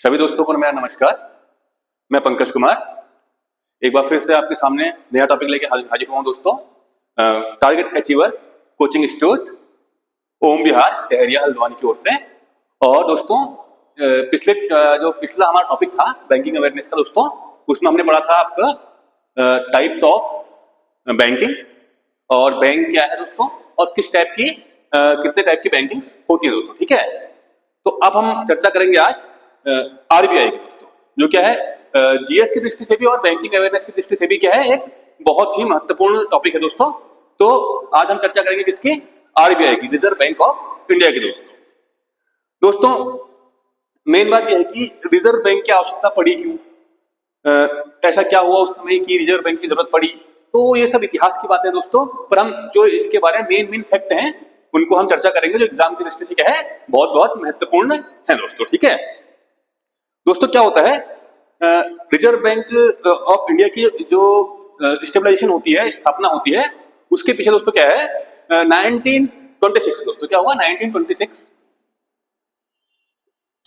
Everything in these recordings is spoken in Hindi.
सभी दोस्तों को मेरा नमस्कार। मैं पंकज कुमार एक बार फिर से आपके सामने नया टॉपिक लेके हाजिर हुआ हूं दोस्तों। टारगेट अचीवर कोचिंग इंस्टीट्यूट ओम बिहार टहरिया हल्द्वानी की ओर से। और दोस्तों पिछला हमारा टॉपिक था बैंकिंग अवेयरनेस का दोस्तों, उसमें हमने पढ़ा था आपका टाइप्स ऑफ बैंकिंग और बैंक क्या है दोस्तों और कितने टाइप की बैंकिंग होती है दोस्तों। ठीक है, तो अब हम चर्चा करेंगे आज आरबीआई की दोस्तों, जो क्या है जीएस की दृष्टि से भी और बैंकिंग अवेयरनेस की दृष्टि से भी क्या है एक बहुत ही महत्वपूर्ण टॉपिक है दोस्तों। तो आज हम चर्चा करेंगे किसकी, आरबीआई की, रिजर्व बैंक ऑफ इंडिया की दोस्तों। मेन बात यह है कि रिजर्व बैंक की आवश्यकता पड़ी क्यों, ऐसा क्या हुआ उस समय कि रिजर्व बैंक की जरूरत पड़ी, तो ये सब इतिहास की बात है दोस्तों। पर हम जो इसके बारे में मेन फैक्ट हैं उनको हम चर्चा करेंगे, जो एग्जाम की दृष्टि से क्या है बहुत बहुत महत्वपूर्ण है दोस्तों। ठीक है दोस्तों, क्या होता है रिजर्व बैंक ऑफ इंडिया की जो स्टेबलाइजेशन होती है, स्थापना होती है, उसके पीछे दोस्तों क्या है 1926 दोस्तों। क्या हुआ 1926,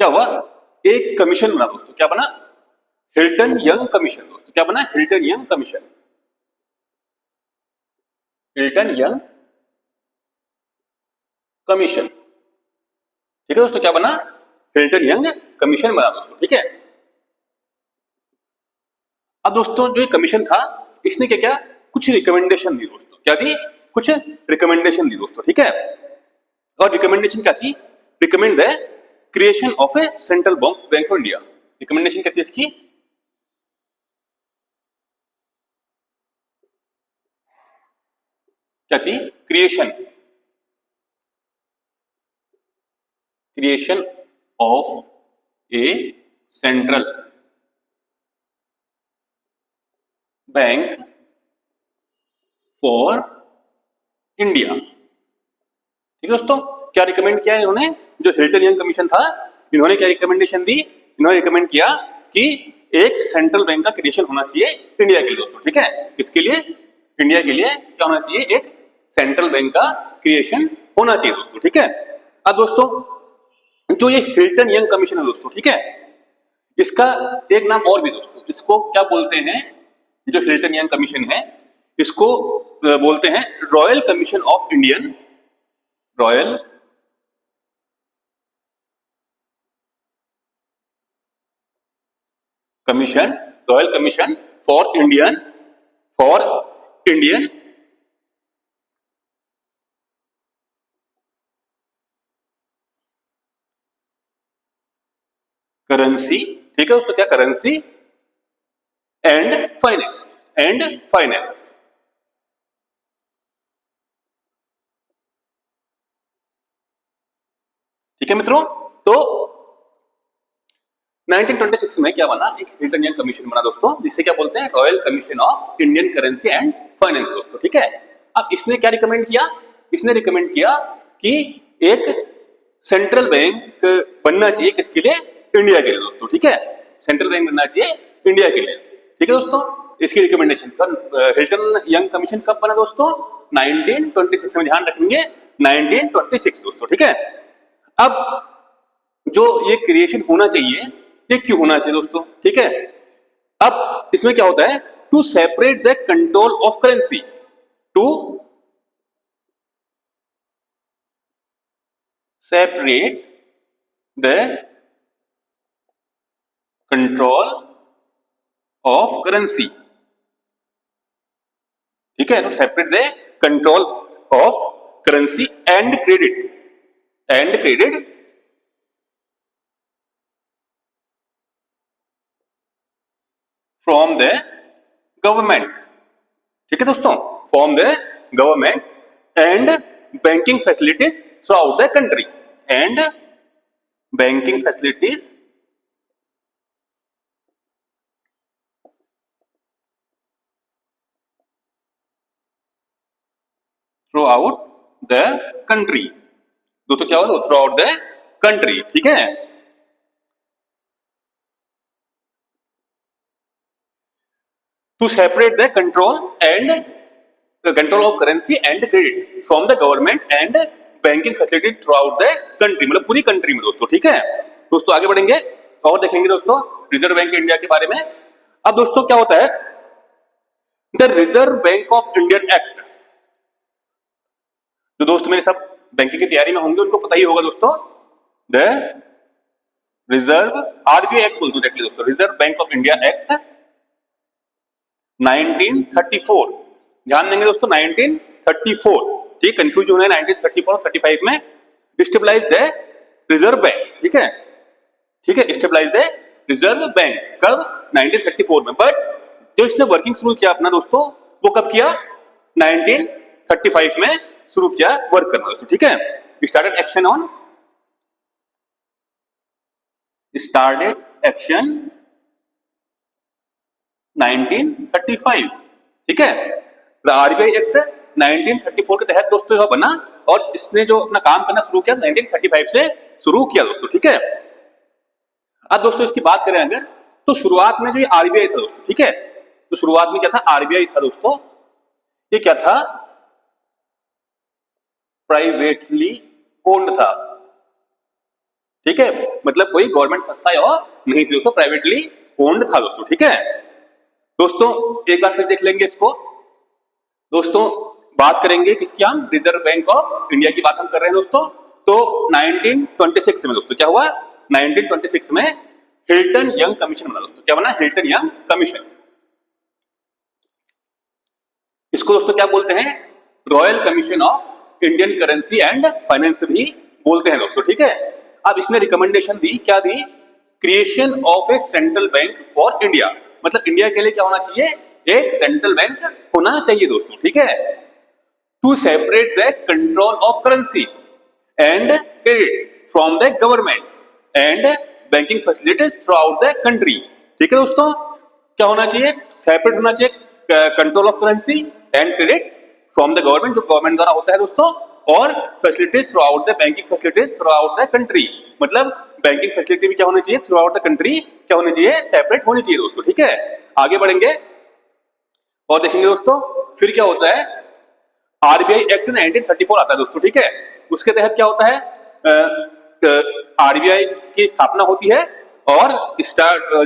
क्या हुआ एक कमीशन बना दोस्तों। क्या बना, हिल्टन यंग कमीशन दोस्तों। क्या बना, Hilton young commission. Hilton young commission, ठीक है दोस्तों। क्या बना, हिल्टन यंग कमीशन बना दोस्तों। ठीक है, अब दोस्तों जो ये कमीशन था इसने क्या क्या कुछ रिकमेंडेशन दी दोस्तों। क्या दी, कुछ रिकमेंडेशन दी दोस्तों। ठीक है, और रिकमेंडेशन क्या थी, recommend the creation of a central bank of India. Recommendation क्या थी इसकी, क्या थी, creation of a central bank for India. ठीक है दोस्तों, क्या रिकमेंड किया इन्होंने, जो हिल्टन यंग कमीशन था इन्होंने क्या रिकमेंडेशन दी, इन्होंने रिकमेंड किया कि एक सेंट्रल बैंक का क्रिएशन होना चाहिए इंडिया के लिए दोस्तों। ठीक है, किसके लिए, इंडिया के लिए क्या होना चाहिए, एक सेंट्रल बैंक का क्रिएशन होना चाहिए दोस्तों। ठीक है, अब दोस्तों जो ये हिल्टन यंग कमीशन है दोस्तों, ठीक है, इसका एक नाम और भी दोस्तों, इसको क्या बोलते हैं, जो हिल्टन यंग कमीशन है इसको बोलते हैं royal commission of Indian, royal commission, royal commission for Indian currency. ठीक है दोस्तों, क्या करेंसी एंड फाइनेंस। ठीक है मित्रों, तो 1926 में क्या बना, एक हिल्टन यंग कमीशन बना दोस्तों, जिसे क्या बोलते हैं royal commission of Indian currency and finance दोस्तों। ठीक है, अब इसने क्या रिकमेंड किया, इसने रिकमेंड किया कि एक सेंट्रल बैंक बनना चाहिए किसके लिए, इंडिया के लिए दोस्तों। ठीक है, सेंट्रल बैंक बनना चाहिए इंडिया के लिए। ठीक है दोस्तों, इसकी रिकमेंडेशन हिल्टन यंग कमीशन कब बना दोस्तों, 1926 में, ध्यान रखेंगे 1926 दोस्तों। ठीक है, अब जो ये क्रिएशन होना चाहिए ये क्यों होना चाहिए दोस्तों। ठीक है, अब इसमें क्या होता है, to separate the control of currency, to separate the control of currency. ठीक है, to separate the control of currency and credit from the government. ठीक है दोस्तों, from the government and banking facilities throughout the country, and banking facilities throughout the country दोस्तों। क्या होगा, थ्रू आउट द कंट्री। ठीक है, to separate the control of currency and credit from the government and banking facility throughout the country, मतलब पूरी कंट्री में दोस्तों। ठीक है दोस्तों, आगे बढ़ेंगे और देखेंगे दोस्तों रिजर्व बैंक इंडिया के बारे में। अब दोस्तों क्या होता है, the reserve bank of Indian act, जो दोस्त मेरे सब बैंकिंग की तैयारी में होंगे उनको पता ही होगा दोस्तों, द रिजर्व आरबीआई एक्ट बोल दूं डायरेक्टली दोस्तों, reserve bank of India act 1934, ध्यान देंगे दोस्तों 1934, ठीक, कंफ्यूज होना है 1934 और 35 में, स्टेबलाइज द रिजर्व बैंक, ठीक है, ठीक है, स्टेबलाइज द रिजर्व बैंक कब, 1934 में। बट जो इसने वर्किंग शुरू किया अपना दोस्तों वो कब किया, 1935 में शुरू किया वर्क करना दोस्तों, ठीक है। स्टार्टेड एक्शन 1935, ठीक है। आरबीआई एक्ट 1934 के तहत दोस्तों यह बना और इसने जो अपना काम करना शुरू किया 1935 से शुरू किया दोस्तों, ठीक है। अब दोस्तों इसकी बात करें अगर, तो शुरुआत में जो ये आरबीआई था दोस्तों, ठीक है, तो शुरुआत में क्या था, आरबीआई था दोस्तों, ये क्या था, प्राइवेटली ओन्ड था, ठीक है, मतलब कोई गवर्नमेंट संस्था या नहीं थी दोस्तों, प्राइवेटली ओन्ड था दोस्तों, ठीक है। दोस्तों एक बार फिर देख लेंगे इसको दोस्तों, बात करेंगे किसकी, हम रिजर्व बैंक ऑफ इंडिया की बात हम कर रहे हैं दोस्तों। तो 1926 में दोस्तों क्या हुआ, 1926 में हिल्टन यंग कमीशन बना दोस्तों, क्या बना, हिल्टन यंग कमीशन। इसको दोस्तों क्या बोलते हैं, royal commission of Indian currency and finance भी बोलते हैं दोस्तों, ठीक है। अब इसने रिकमेंडेशन दी, क्या दी, creation of a central bank for India, मतलब इंडिया के लिए क्या होना चाहिए, एक सेंट्रल बैंक होना चाहिए दोस्तों, ठीक है, to separate the control of currency and credit from the government and banking facilities throughout the country, ठीक है दोस्तों। क्या होना चाहिए, सेपरेट होना चाहिए control of currency and credit from the government, जो गवर्नमेंट द्वारा होता है दोस्तों, और facilities throughout the banking facilities throughout the country, मतलब बैंकिंग फैसिलिटी भी क्या होनी चाहिए, थ्रू आउट द कंट्री क्या होनी चाहिए, सेपरेट होनी चाहिए दोस्तों, ठीक है। आगे बढ़ेंगे और देखेंगे दोस्तों फिर क्या होता है, आरबीआई एक्ट 1934 आता है दोस्तों, ठीक है। उसके तहत क्या होता है, आरबीआई की स्थापना होती है और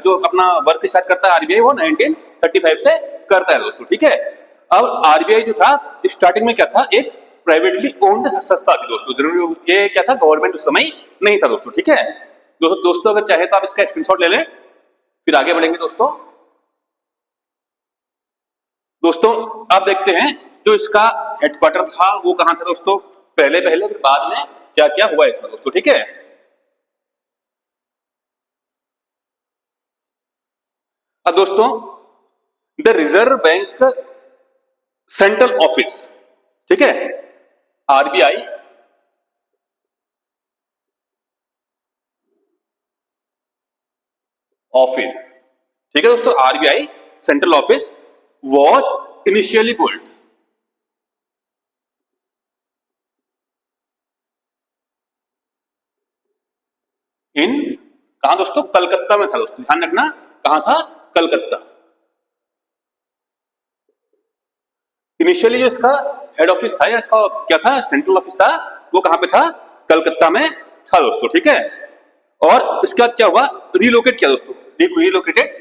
जो अपना वर्क स्टार्ट करता है आरबीआई वो 1935 से करता है दोस्तों, ठीक है। अब आरबीआई जो था स्टार्टिंग में क्या था, एक प्राइवेटली ओन्ड संस्था थी दोस्तों, जरूरी ये क्या था, गवर्नमेंट उस समय नहीं था दोस्तों, ठीक है। दोस्तों अगर चाहे तो आप इसका स्क्रीनशॉट ले लें, फिर आगे बढ़ेंगे दोस्तों। दोस्तों आप देखते हैं जो इसका हेडक्वार्टर था वो कहां था दोस्तों, पहले पहले फिर बाद में क्या क्या हुआ इसमें दोस्तों, ठीक है। अब दोस्तों the reserve bank central office, ठीक है, आरबीआई ऑफिस, ठीक है दोस्तों, RBI central office was initially built in, कहां दोस्तों, कलकत्ता में था दोस्तों, ध्यान रखना कहां था, कलकत्ता। इनिशियली जो इसका हेड ऑफिस था या इसका क्या था, सेंट्रल ऑफिस था, वो कहां पे था, कलकत्ता में था दोस्तों, ठीक है। और इसके बाद क्या हुआ, रिलोकेट किया दोस्तों, रिलोकेटेड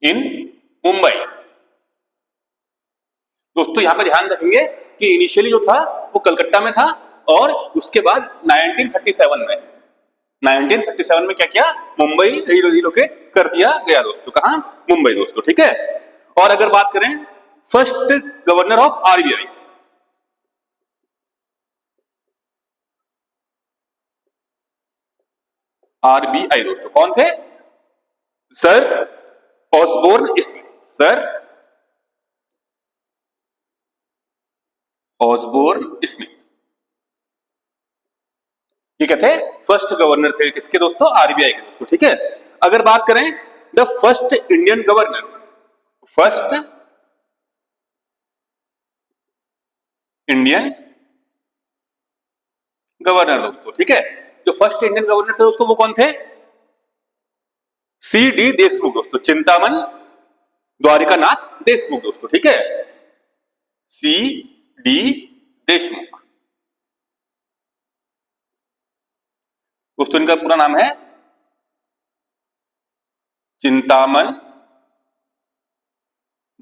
इन मुंबई। दोस्तों यहां पे ध्यान रखेंगे कि इनिशियली जो था वो कलकत्ता में था और उसके बाद 1937 में क्या किया, मुंबई रिलोकेट कर दिया गया दोस्तों, कहां, मुंबई दोस्तों, ठीक है। और अगर बात करें first governor of RBI, RBI दोस्तों कौन थे, sir Osborne Smith, sir Osborne Smith, ये क्या थे, फर्स्ट गवर्नर थे किसके दोस्तों, आरबीआई के दोस्तों, ठीक है। अगर बात करें the first Indian governor, first Indian governor दोस्तों, ठीक है, जो फर्स्ट इंडियन गवर्नर थे दोस्तों वो कौन थे, सी डी देशमुख दोस्तों, चिंतामन द्वारिकानाथ देशमुख दोस्तों, ठीक है, सी डी देशमुख। दोस्तों इनका पूरा नाम है चिंतामन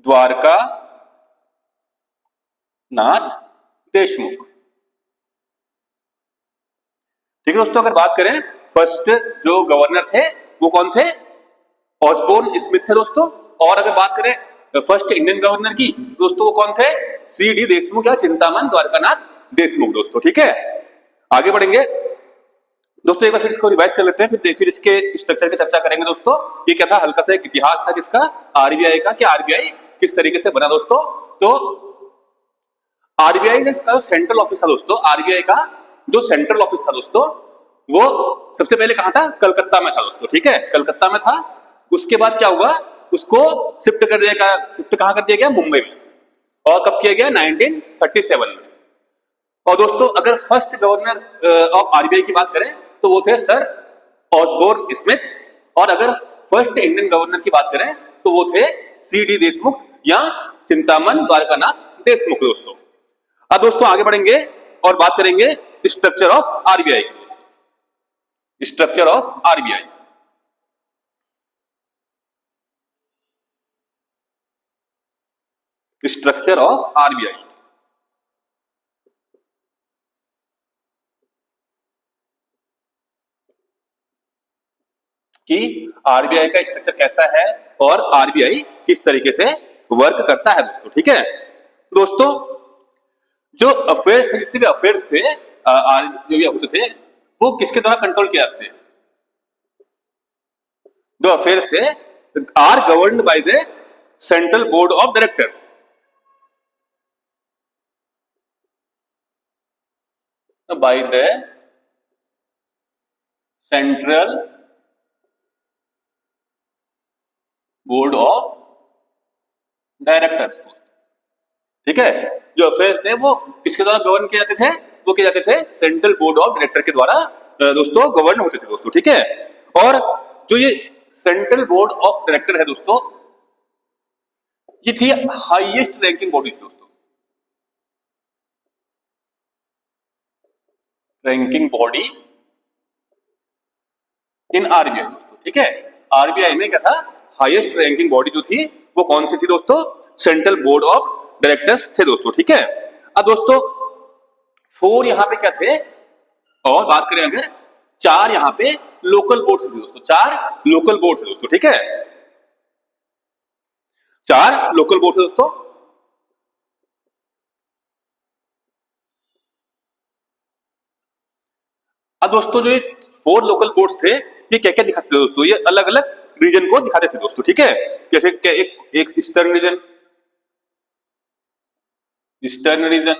द्वारका नाथ देशमुख। ठीक है दोस्तों, अगर बात करें फर्स्ट जो गवर्नर थे वो कौन थे? ऑसबोर्न स्मिथ थे दोस्तों। और अगर बात करें फर्स्ट इंडियन गवर्नर की दोस्तों, वो कौन थे? सी.डी. देशमुख या चिंतामन द्वारकानाथ देशमुख दोस्तों। ठीक है, आगे बढ़ेंगे दोस्तों, एक बार फिर इसको रिवाइज कर लेते हैं, फिर इसके स्ट्रक्चर की चर्चा करेंगे दोस्तों। ये क्या था? हल्का सा एक इतिहास था किसका? आरबीआई का, कि आरबीआई किस तरीके से बना दोस्तों। तो आरबीआई का सेंट्रल ऑफिस था दोस्तों, आरबीआई का जो सेंट्रल ऑफिस था दोस्तों, वो सबसे पहले कहां था? कलकत्ता में था दोस्तों। ठीक है, कलकत्ता में था। उसके बाद क्या हुआ? उसको शिफ्ट कर दिया गया। शिफ्ट कहां कर दिया गया? मुंबई में। और कब किया गया? 1937 में। और दोस्तों अगर फर्स्ट गवर्नर ऑफ आरबीआई की बात करें तो वो थे सर ऑसबोर्न स्मिथ। और अगर फर्स्ट इंडियन गवर्नर की बात करें तो वो थे सी.डी. देशमुख या चिंतामन द्वारकानाथ देशमुख दोस्तों। अब दोस्तों आगे बढ़ेंगे और बात करेंगे स्ट्रक्चर ऑफ आरबीआई की दोस्तों। Structure of RBI, structure of RBI कि आरबीआई का स्ट्रक्चर कैसा है और आरबीआई किस तरीके से वर्क करता है दोस्तों। ठीक है दोस्तों, जो अफेयर्स थे, जितने भी अफेयर्स थे जो भी होते थे, वो किसके द्वारा कंट्रोल किए जाते थे? जो अफेयर्स थे are governed by the central board of director. By the central board of directors. ठीक है, जो अफेयर्स थे वो किसके द्वारा गवर्न किए जाते थे? वो किए जाते थे सेंट्रल बोर्ड ऑफ डायरेक्टर के द्वारा दोस्तों गवर्न होते थे दोस्तों। ठीक है, और जो ये सेंट्रल बोर्ड ऑफ डायरेक्टर है दोस्तों, ये थी हाईएस्ट रैंकिंग बॉडी दोस्तों, रैंकिंग बॉडी इन आरबीआई दोस्तों। ठीक है, आरबीआई में क्या था? हाईएस्ट रैंकिंग बॉडी जो थी वो कौन सी थी दोस्तों? सेंट्रल बोर्ड ऑफ डायरेक्टर्स थे दोस्तों। ठीक है, अब दोस्तों 4 यहां पे क्या थे? और बात करें अगर 4 यहां पे लोकल बोर्ड थे दोस्तों, 4 लोकल बोर्ड थे दोस्तों। ठीक है, 4 लोकल बोर्ड थे दोस्तों। अब दोस्तों जो ये 4 लोकल बोर्ड्स थे, ये क्या क्या दिखाते थे दोस्तों? ये अलग अलग रीजन को दिखाते थे दोस्तों। ठीक है, जैसे एक eastern region, eastern region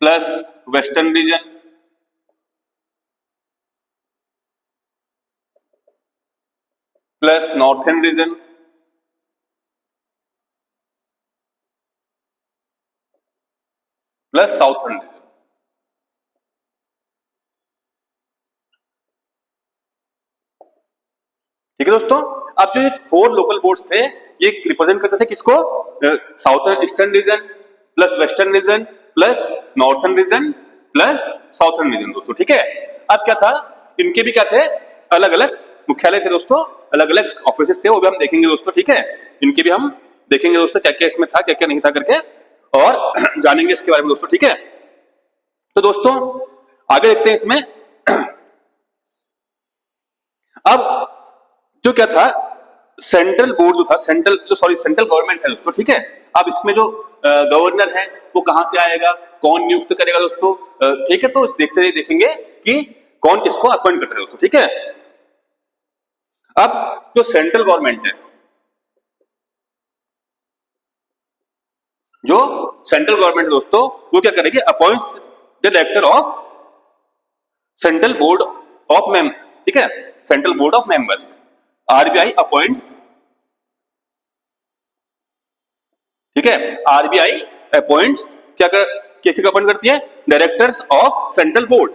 plus western region plus northern region plus southern region. ठीक है दोस्तों, अब जो ये 4 लोकल बोर्ड्स थे ये रिप्रेजेंट करते थे किसको? Southern eastern region plus western region plus northern region plus southern region दोस्तों। ठीक है, अब क्या था? इनके भी क्या थे? अलग अलग मुख्यालय थे दोस्तों, अलग अलग ऑफिसेस थे, वो भी हम देखेंगे दोस्तों। ठीक है, इनके भी हम देखेंगे दोस्तों क्या क्या इसमें था, क्या क्या नहीं था करके, और जानेंगे इसके बारे में दोस्तों। ठीक है, तो दोस्तों आगे देखते हैं इसमें। अब जो क्या था? सेंट्रल बोर्ड जो था, सेंट्रल गवर्नमेंट है दोस्तों। ठीक है, अब इसमें जो गवर्नर है वो कहां से आएगा, कौन नियुक्त करेगा दोस्तों? ठीक है, तो देखते देखेंगे कि कौन किसको अपॉइंट करता है दोस्तों। ठीक है, अब जो सेंट्रल गवर्नमेंट है, जो सेंट्रल गवर्नमेंट दोस्तों, वो क्या करेगी? Appoints the director of central board of members. ठीक है, central board of members, RBI appoints. ठीक है, आरबीआई अपॉइंट्स क्या कर, कैसे अपॉइंट करती है? Directors of central board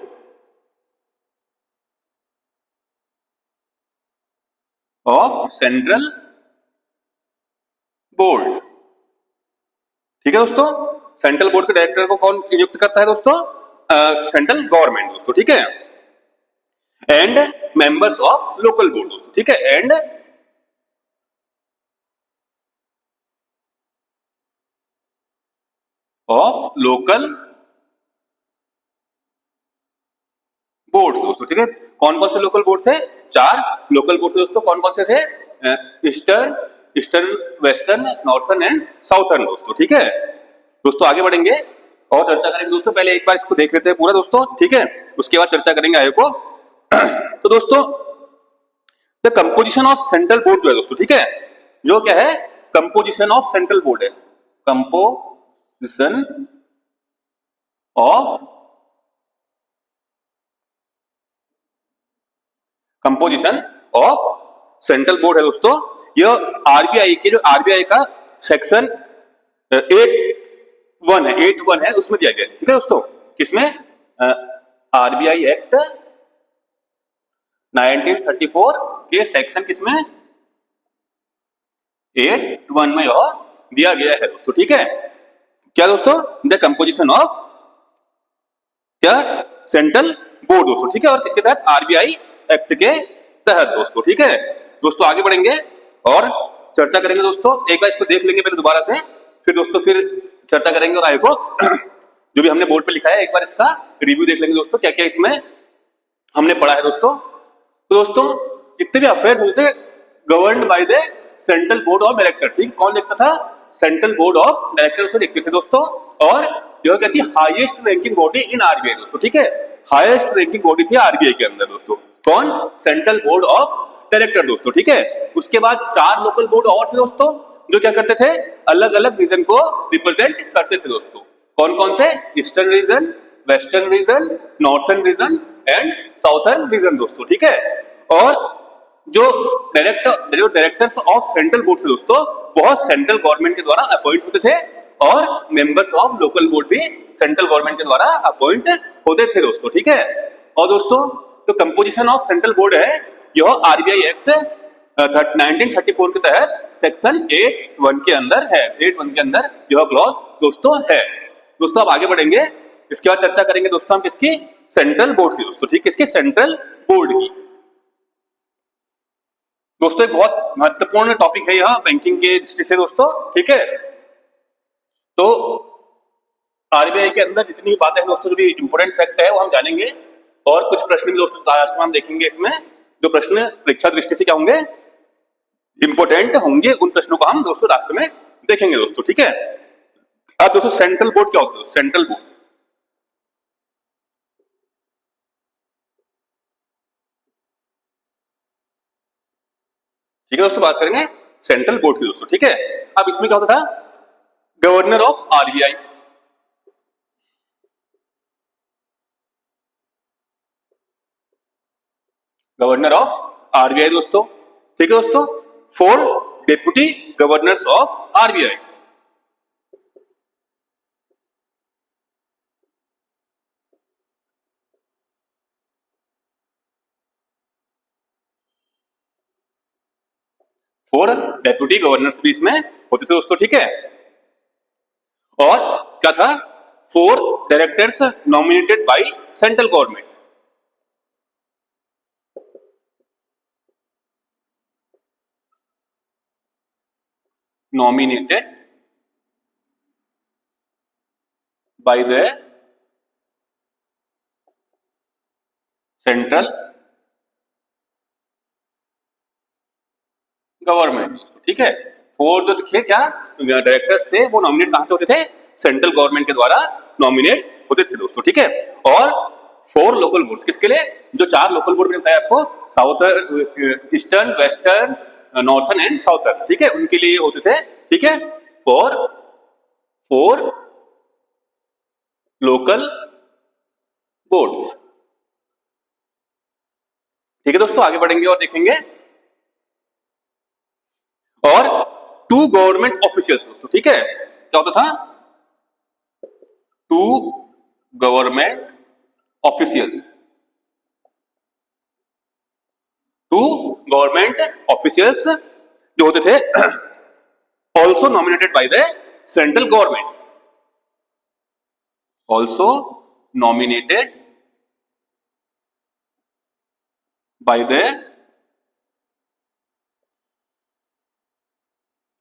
of central board. ठीक है दोस्तों, सेंट्रल बोर्ड के डायरेक्टर को कौन नियुक्त करता है दोस्तों? सेंट्रल गवर्नमेंट दोस्तों, ठीक है, and members of local board दोस्तों, ठीक है, एंड ऑफ लोकल बोर्ड दोस्तों, ठीक है। कौन कौन से लोकल बोर्ड थे? 4 लोकल बोर्ड थे दोस्तों। कौन कौन से थे? Eastern, eastern, western, northern and southern दोस्तों, ठीक है। दोस्तों आगे बढ़ेंगे और चर्चा करेंगे दोस्तों। पहले एक बार इसको देख लेते हैं पूरा दोस्तों, ठीक है, उसके बाद चर्चा करेंगे आगे को। तो दोस्तों the composition of central board जो है दोस्तों, ठीक है, जो क्या है, कंपोजिशन ऑफ सेंट्रल बोर्ड है, composition of composition of central board है दोस्तों। यह आरबीआई के, जो आरबीआई का सेक्शन 8(1) है, 8(1) है, उसमें दिया गया है, ठीक है दोस्तों। किसमें? आरबीआई एक्ट 1934 के सेक्शन किसमें? 8(1) में यह दिया गया है दोस्तों, ठीक है। क्या दोस्तों? द कंपोजिशन ऑफ क्या सेंट्रल बोर्ड दोस्तों, ठीक है, और किसके तहत? आरबीआई एक्ट के तहत दोस्तों, ठीक है। दोस्तों आगे बढ़ेंगे और चर्चा करेंगे दोस्तों। एक बार इसको देख लेंगे पहले दोबारा से, फिर दोस्तों फिर चर्चा करेंगे और आगे को जो भी हमने बोर्ड पे लिखा है एक बार इसका रिव्यू देख लेंगे दोस्तों, क्या क्या इसमें हमने पढ़ा है दोस्तों। तो दोस्तों जितने भी अफेयर्स होते governed by the central board of director, ठीक, कौन लिखता था? सेंट्रल बोर्ड ऑफ डायरेक्टर उसे लिखते थे दोस्तों। और यह क्या थी? Highest ranking body in RBI दोस्तों, ठीक है, हाईएस्ट रैंकिंग बॉडी थी आरबीआई के अंदर दोस्तों। कौन? सेंट्रल बोर्ड ऑफ डायरेक्टर दोस्तों, ठीक है। उसके बाद 4 लोकल बोर्ड और थे दोस्तों, जो क्या करते थे? अलग अलग रीजन को रिप्रेजेंट करते थे दोस्तों। कौन कौन से? Eastern region, western region, northern region and southern region दोस्तों, ठीक है। और जो डायरेक्टर्स ऑफ सेंट्रल बोर्ड थे दोस्तों, बहुत सेंट्रल गवर्नमेंट के द्वारा अपॉइंट होते थे, और मेंबर्स ऑफ लोकल बोर्ड भी सेंट्रल गवर्नमेंट के द्वारा अपॉइंट होते थे दोस्तों, ठीक है। और दोस्तों जो कंपोजिशन ऑफ सेंट्रल बोर्ड है, यह आरबीआई एक्ट 1934 के तहत सेक्शन 8(1) के अंदर है, 8(1) के अंदर यह क्लॉज दोस्तों है। दोस्तों अब आगे बढ़ेंगे, इसके बाद चर्चा करेंगे दोस्तों हम किसकी? सेंट्रल बोर्ड की दोस्तों, ठीक, किसकी? सेंट्रल बोर्ड की। दोस्तों एक बहुत महत्वपूर्ण टॉपिक है यह बैंकिंग के दृष्टि से दोस्तों, ठीक है। तो आरबीआई के अंदर जितनी बातें हैं दोस्तों, जो भी इंपोर्टेंट फैक्ट है वो हम जानेंगे, और कुछ प्रश्न भी दोस्तों लास्ट में हम देखेंगे इसमें, जो प्रश्न परीक्षा दृष्टि से क्या होंगे? इंपोर्टेंट होंगे, उन प्रश्नों को हम दोस्तों लास्ट में देखेंगे दोस्तों, ठीक है। अब दोस्तों सेंट्रल बोर्ड क्या होता है? सेंट्रल बोर्ड, ठीक है दोस्तों, बात करेंगे सेंट्रल बोर्ड की दोस्तों, ठीक है। अब इसमें क्या होता था? Governor of RBI, governor of RBI दोस्तों, ठीक है दोस्तों। 4 deputy governors of RBI, four deputy governors भी इसमें होते थे दोस्तों, ठीक है। और क्या था? 4 directors nominated by central government, nominated by the central government दोस्तों, ठीक है। 4 जो थे क्या डायरेक्टर्स थे, वो नॉमिनेट कहां से होते थे? सेंट्रल गवर्नमेंट के द्वारा नॉमिनेट होते थे दोस्तों, ठीक है। और 4 लोकल बोर्ड, किसके लिए? जो 4 लोकल बोर्ड बताया आपको, southern, eastern, western, northern and southern, ठीक है, उनके लिए होते थे, ठीक है। 4 लोकल बोर्ड्स, ठीक है दोस्तों। आगे बढ़ेंगे और देखेंगे। और 2 गवर्नमेंट ऑफिशियल्स दोस्तों, ठीक है, क्या होता था? 2 गवर्नमेंट ऑफिशियल्स, 2 गवर्नमेंट ऑफिशियल्स जो होते थे, also nominated by the central government, also nominated by the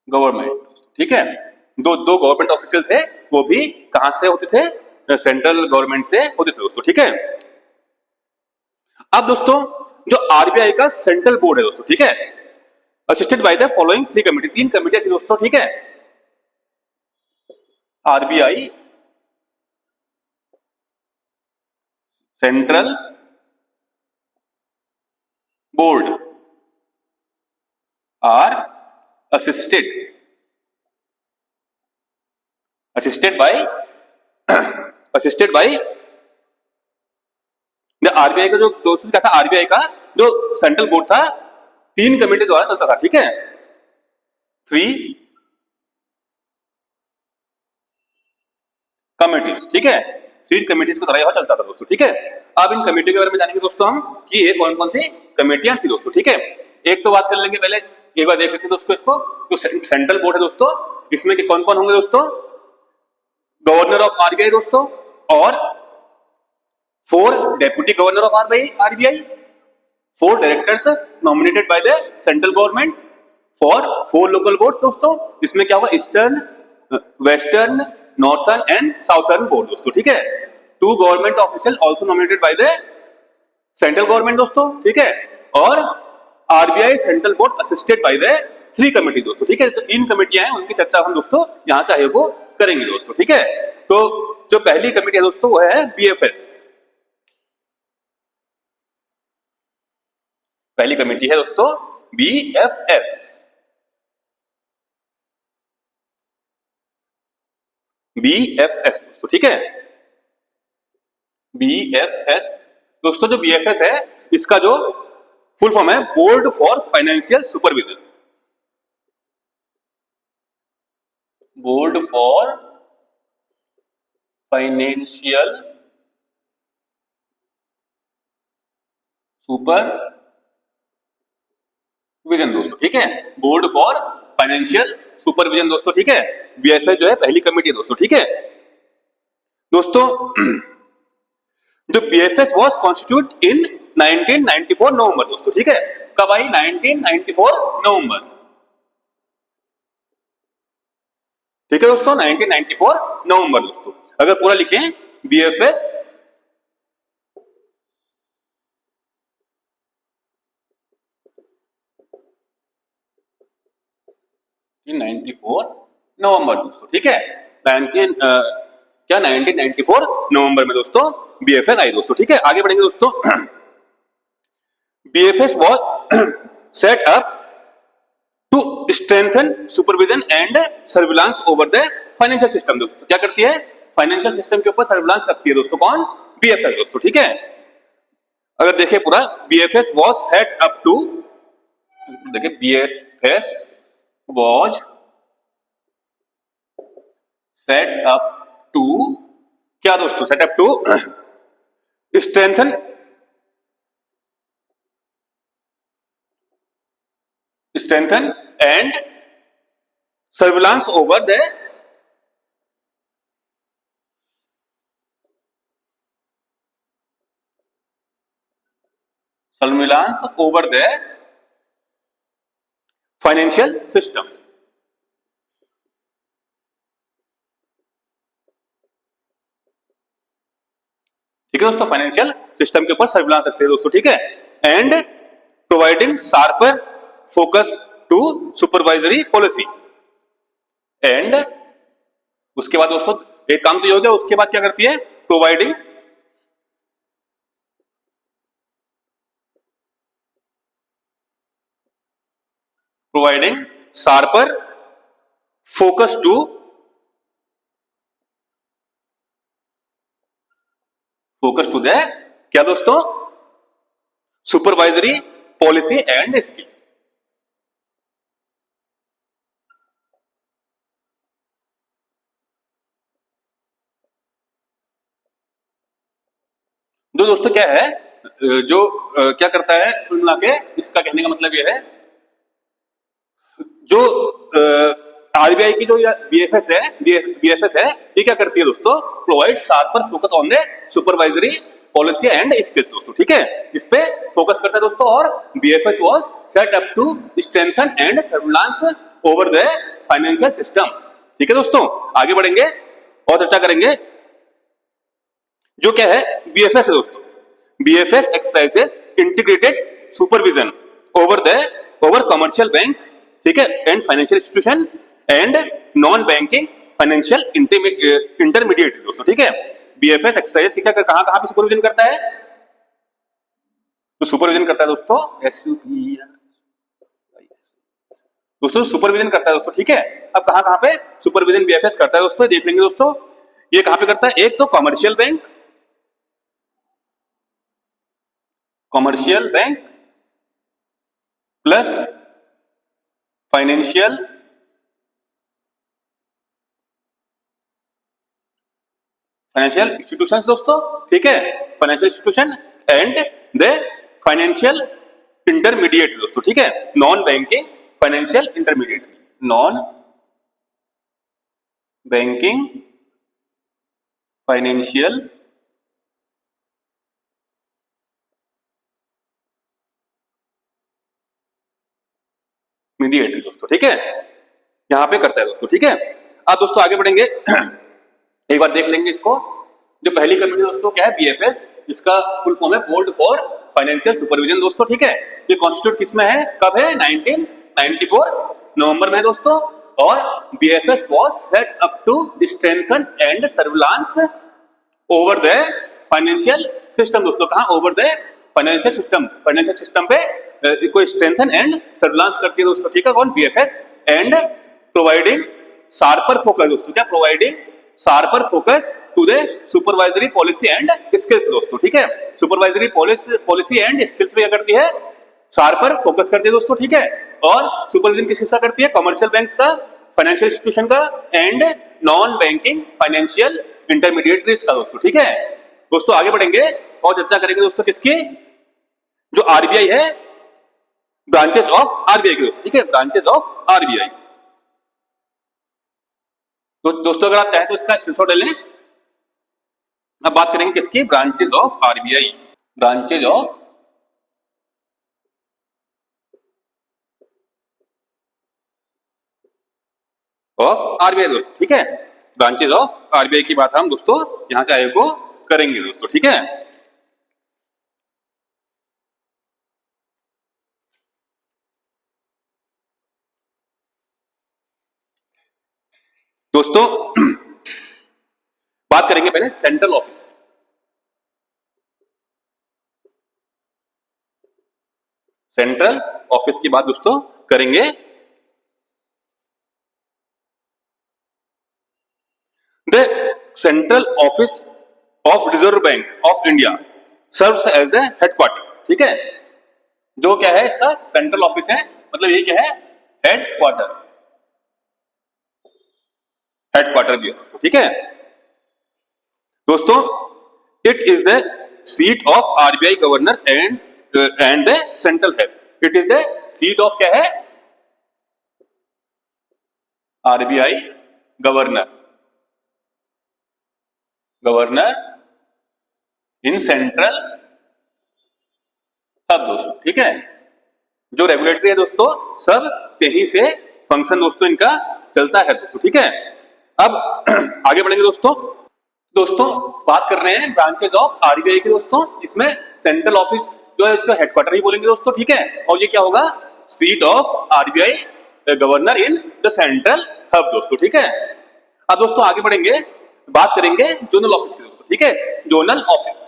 government. ठीक है, दो गवर्नमेंट ऑफिशियल थे, वो भी कहां से होते थे? सेंट्रल गवर्नमेंट से होते थे दोस्तों। ठीक है, अब दोस्तों जो आरबीआई का सेंट्रल बोर्ड है दोस्तों, ठीक है, assisted by the following 3 committee, 3 कमिटियां थी दोस्तों। ठीक है, RBI central board are assisted by RBI का जो दोस्तों क्या था, आरबीआई का जो सेंट्रल बोर्ड था 3 कमेटी द्वारा चलता था। ठीक है, 3 कमिटीज। ठीक है, 3 कमिटीज को द्वारा यह चलता था दोस्तों। ठीक है, अब इन कमेटी के बारे में जानेंगे दोस्तों हम कि ये कौन कौन सी कमेटियां थी दोस्तों। ठीक है, एक तो बात कर लेंगे, पहले एक बार देख लेते हैं दोस्तों इसको। तो सेंट्रल बोर्ड है दोस्तों, इसमें कौन कौन होंगे दोस्तों? गवर्नर ऑफ आरबीआई दोस्तों, और 4 deputy governor of RBI, 4 directors nominated by the central government, for 4 local board दोस्तों। इसमें क्या होगा? Eastern, western, northern and southern board दोस्तों। ठीक है, 2 government official also nominated by the central government दोस्तों। ठीक है, और RBI central board assisted by the 3 committee दोस्तों। ठीक है, तो 3 कमेटियां हैं, उनकी चर्चा हम दोस्तों यहां से आगे को करेंगे दोस्तों। ठीक है, तो जो पहली कमेटी है दोस्तों वो है बीएफएस। पहली कमेटी है दोस्तों बीएफएस। बीएफएस दोस्तों। ठीक है, बीएफएस दोस्तों, जो बीएफएस है इसका जो फुल फॉर्म है board for financial supervision. Board for financial supervision दोस्तों। ठीक है, बोर्ड फॉर फाइनेंशियल सुपरविजन दोस्तों। ठीक है, बीएफएस जो है पहली कमेटी है दोस्तों। ठीक है दोस्तों, जो बीएफएस वाज कॉन्स्टिट्यूट इन 1994 नवंबर दोस्तों। ठीक है, कब आई? 1994 नवंबर। ठीक है दोस्तों, 1994 नवंबर दोस्तों। अगर पूरा लिखें बीएफएस इन 94 नवंबर दोस्तों। ठीक है, 1994 नवंबर में दोस्तों बीएफएस आई दोस्तों। ठीक है, आगे बढ़ेंगे दोस्तों। BFS was set up to strengthen supervision and surveillance over the financial system दोस्तों। क्या करती है? फाइनेंशियल सिस्टम के ऊपर सर्विलांस रखती है दोस्तों। कौन? बीएफएस दोस्तों। ठीक है, अगर देखें पूरा, BFS was set up to, देखिए BFS was set up to क्या दोस्तों? Set up to strengthen and surveillance over the financial system. ठीक है दोस्तों, फाइनेंशियल सिस्टम के ऊपर सर्विलांस रखते हैं दोस्तों। ठीक है, and providing sharper focus to supervisory policy. And उसके बाद दोस्तों एक काम तो ये हो गया, उसके बाद क्या करती है? Providing sharper focus to the क्या दोस्तों? Supervisory policy and skill. जो दोस्तों क्या है, जो क्या करता है कुल मिला के, इसका कहने का मतलब यह है जो आरबीआई की जो बीएफएस है, बीएफएस है, ये क्या करती है दोस्तों? Provide sharper focus on the supervisory policy and skills दोस्तों, ठीक है, इस पे फोकस करता है दोस्तों। और BFS was set up to strengthen and surveillance over the financial system, ठीक है दोस्तों। आगे बढ़ेंगे और चर्चा करेंगे जो क्या है बीएफएस है दोस्तों। BFS exercises integrated supervision over commercial bank, ठीक है, and financial institution and non banking financial intermediate दोस्तों, ठीक है। बीएफएस एक्सरसाइज क्या कहां कहां पे सुपरविजन करता है? तो सुपरविजन करता है दोस्तों दोस्तों सुपरविजन करता है दोस्तों, ठीक है। अब कहां कहां पे सुपरविजन बीएफएस करता है दोस्तों, देख लेंगे दोस्तों। ये कहां पे करता है? एक तो commercial bank plus financial institutions दोस्तों, ठीक है, financial institution and the financial intermediate दोस्तों, ठीक है, non banking financial intermediate, non banking financial mediate दोस्तों, ठीक है, यहां पे करता है दोस्तों, ठीक है। अब दोस्तों आगे बढ़ेंगे एक बार देख लेंगे इसको। जो पहली कमेटी दोस्तों क्या है? बीएफएस, जिसका फुल फॉर्म है बोर्ड फॉर फाइनेंशियल सुपरविजन दोस्तों, ठीक है। ये कॉन्स्टिट्यूट किसमें है? कब है? 1994 नवंबर में दोस्तों। और BFS was set up to strengthen and surveillance over the financial system दोस्तों। कहां? ओवर द फाइनेंशियल सिस्टम पे कोई स्ट्रेंथन एंड सर्विलांस करती है दोस्तों, ठीक है, कौन? BFS. And providing sharper focus दोस्तों, क्या? Providing sharper focus to the supervisory policy and skills दोस्तों, ठीक है। सुपरवाइजरी पॉलिसी एंड स्किल्स पे क्या करती है? शार्पर फोकस करती है दोस्तों, ठीक है। और सुपरविजन किस हिस्सा करती है? कमर्शियल बैंक्स का, फाइनेंशियल इंस्टीट्यूशन का and non banking financial intermediaries का दोस्तों, ठीक है। दोस्तों आगे बढ़ेंगे और चर्चा करेंगे दोस्तों किसकी? जो आरबीआई है, ब्रांचेस ऑफ आरबीआई के दोस्तों, ठीक है, ब्रांचेस ऑफ आरबीआई। तो दोस्तों अगर आप चाहें तो इसका स्क्रीनशॉट ले लें। अब बात करेंगे किसकी? Branches of RBI, branches of RBI दोस्तों, ठीक है। ब्रांचेस ऑफ आरबीआई की बात हम दोस्तों यहां से आगे को करेंगे दोस्तों, ठीक है। दोस्तों बात करेंगे पहले सेंट्रल ऑफिस। सेंट्रल ऑफिस की बात दोस्तों करेंगे। The central office of reserve bank of India serves as the headquarter, ठीक है। जो क्या है इसका सेंट्रल ऑफिस है, मतलब ये क्या है? हेडक्वार्टर, हेडक्वार्टर भी है दोस्तों, ठीक है। दोस्तों it is the seat of RBI governor and the central head. It is the seat of क्या है? RBI governor, governor in central hub दोस्तों, ठीक है। जो रेगुलेटरी है दोस्तों सब यहीं से फंक्शन दोस्तों इनका चलता है दोस्तों, ठीक है। अब आगे बढ़ेंगे दोस्तों। दोस्तों बात कर रहे हैं ब्रांचेस ऑफ आरबीआई के दोस्तों। इसमें सेंट्रल ऑफिस जो है इसको हेडक्वार्टर ही बोलेंगे दोस्तों, ठीक है। और ये क्या होगा? Seat of RBI governor in the central hub दोस्तों, ठीक है। अब दोस्तों आगे बढ़ेंगे, बात करेंगे जोनल ऑफिस की दोस्तों, ठीक है। जोनल ऑफिस,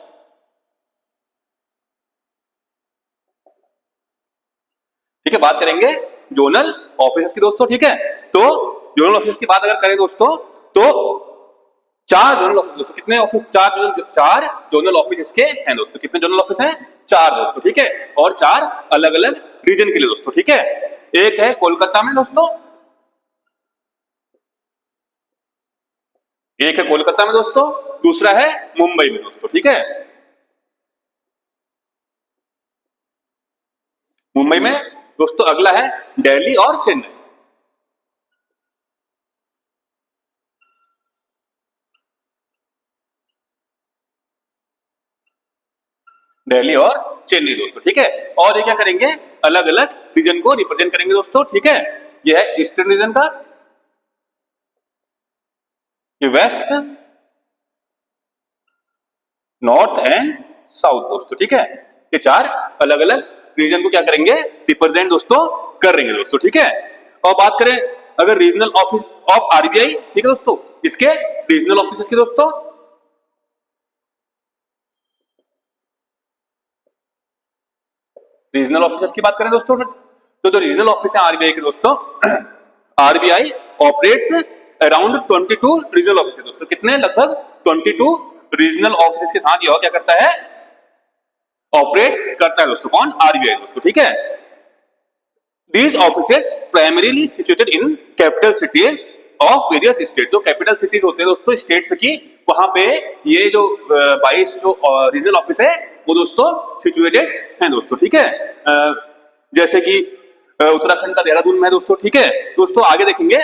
ठीक है, बात करेंगे जोनल ऑफिस की दोस्तों, ठीक है। तो जोनल ऑफिस की बात अगर करें दोस्तों तो चार जोनल ऑफिस दोस्तों, कितने ऑफिस? चार जोनल ऑफिस इसके हैं दोस्तों। कितने जोनल ऑफिस हैं? चार दोस्तों, ठीक है। और चार अलग अलग रीजन के लिए दोस्तों, ठीक है। एक है कोलकाता में दोस्तों, एक है कोलकाता में दोस्तों, दूसरा है मुंबई में दोस्तों, ठीक है। मुंबई में दोस्तों अगला है दिल्ली और चेन्नई, दिल्ली और चेन्नई दोस्तों, ठीक है। और ये क्या करेंगे, अलग अलग रीजन को रिप्रेजेंट करेंगे दोस्तों, ठीक है। ये है ईस्टर्न रीजन का, ये वेस्ट, नॉर्थ एंड साउथ दोस्तों, ठीक है। ये चार अलग अलग रीजन को क्या करेंगे, रिप्रेजेंट दोस्तों करेंगे दोस्तों, ठीक है। और बात करें अगर रीजनल ऑफिस ऑफ आरबीआई, ठीक है दोस्तों, इसके रीजनल ऑफिस के दोस्तों, रीजनल ऑफिसर्स की बात करें दोस्तों, तो जो रीजनल ऑफिस है आरबीआई के दोस्तों, RBI operates around 22 regional office दोस्तों, कितने, लगभग 22 रीजनल ऑफिस के साथ यह क्या करता है, ऑपरेट करता है दोस्तों, कौन, आरबीआई दोस्तों, ठीक है। These offices primarily situated in capital cities of various states। जो कैपिटल सिटीज होते हैं दोस्तों स्टेट्स की, वहां पे ये जो 22 जो रीजनल ऑफिस है वो दोस्तों सिचुएटेड हैं दोस्तों, ठीक है। जैसे कि उत्तराखंड का देहरादून में है दोस्तों, ठीक है दोस्तों। आगे देखेंगे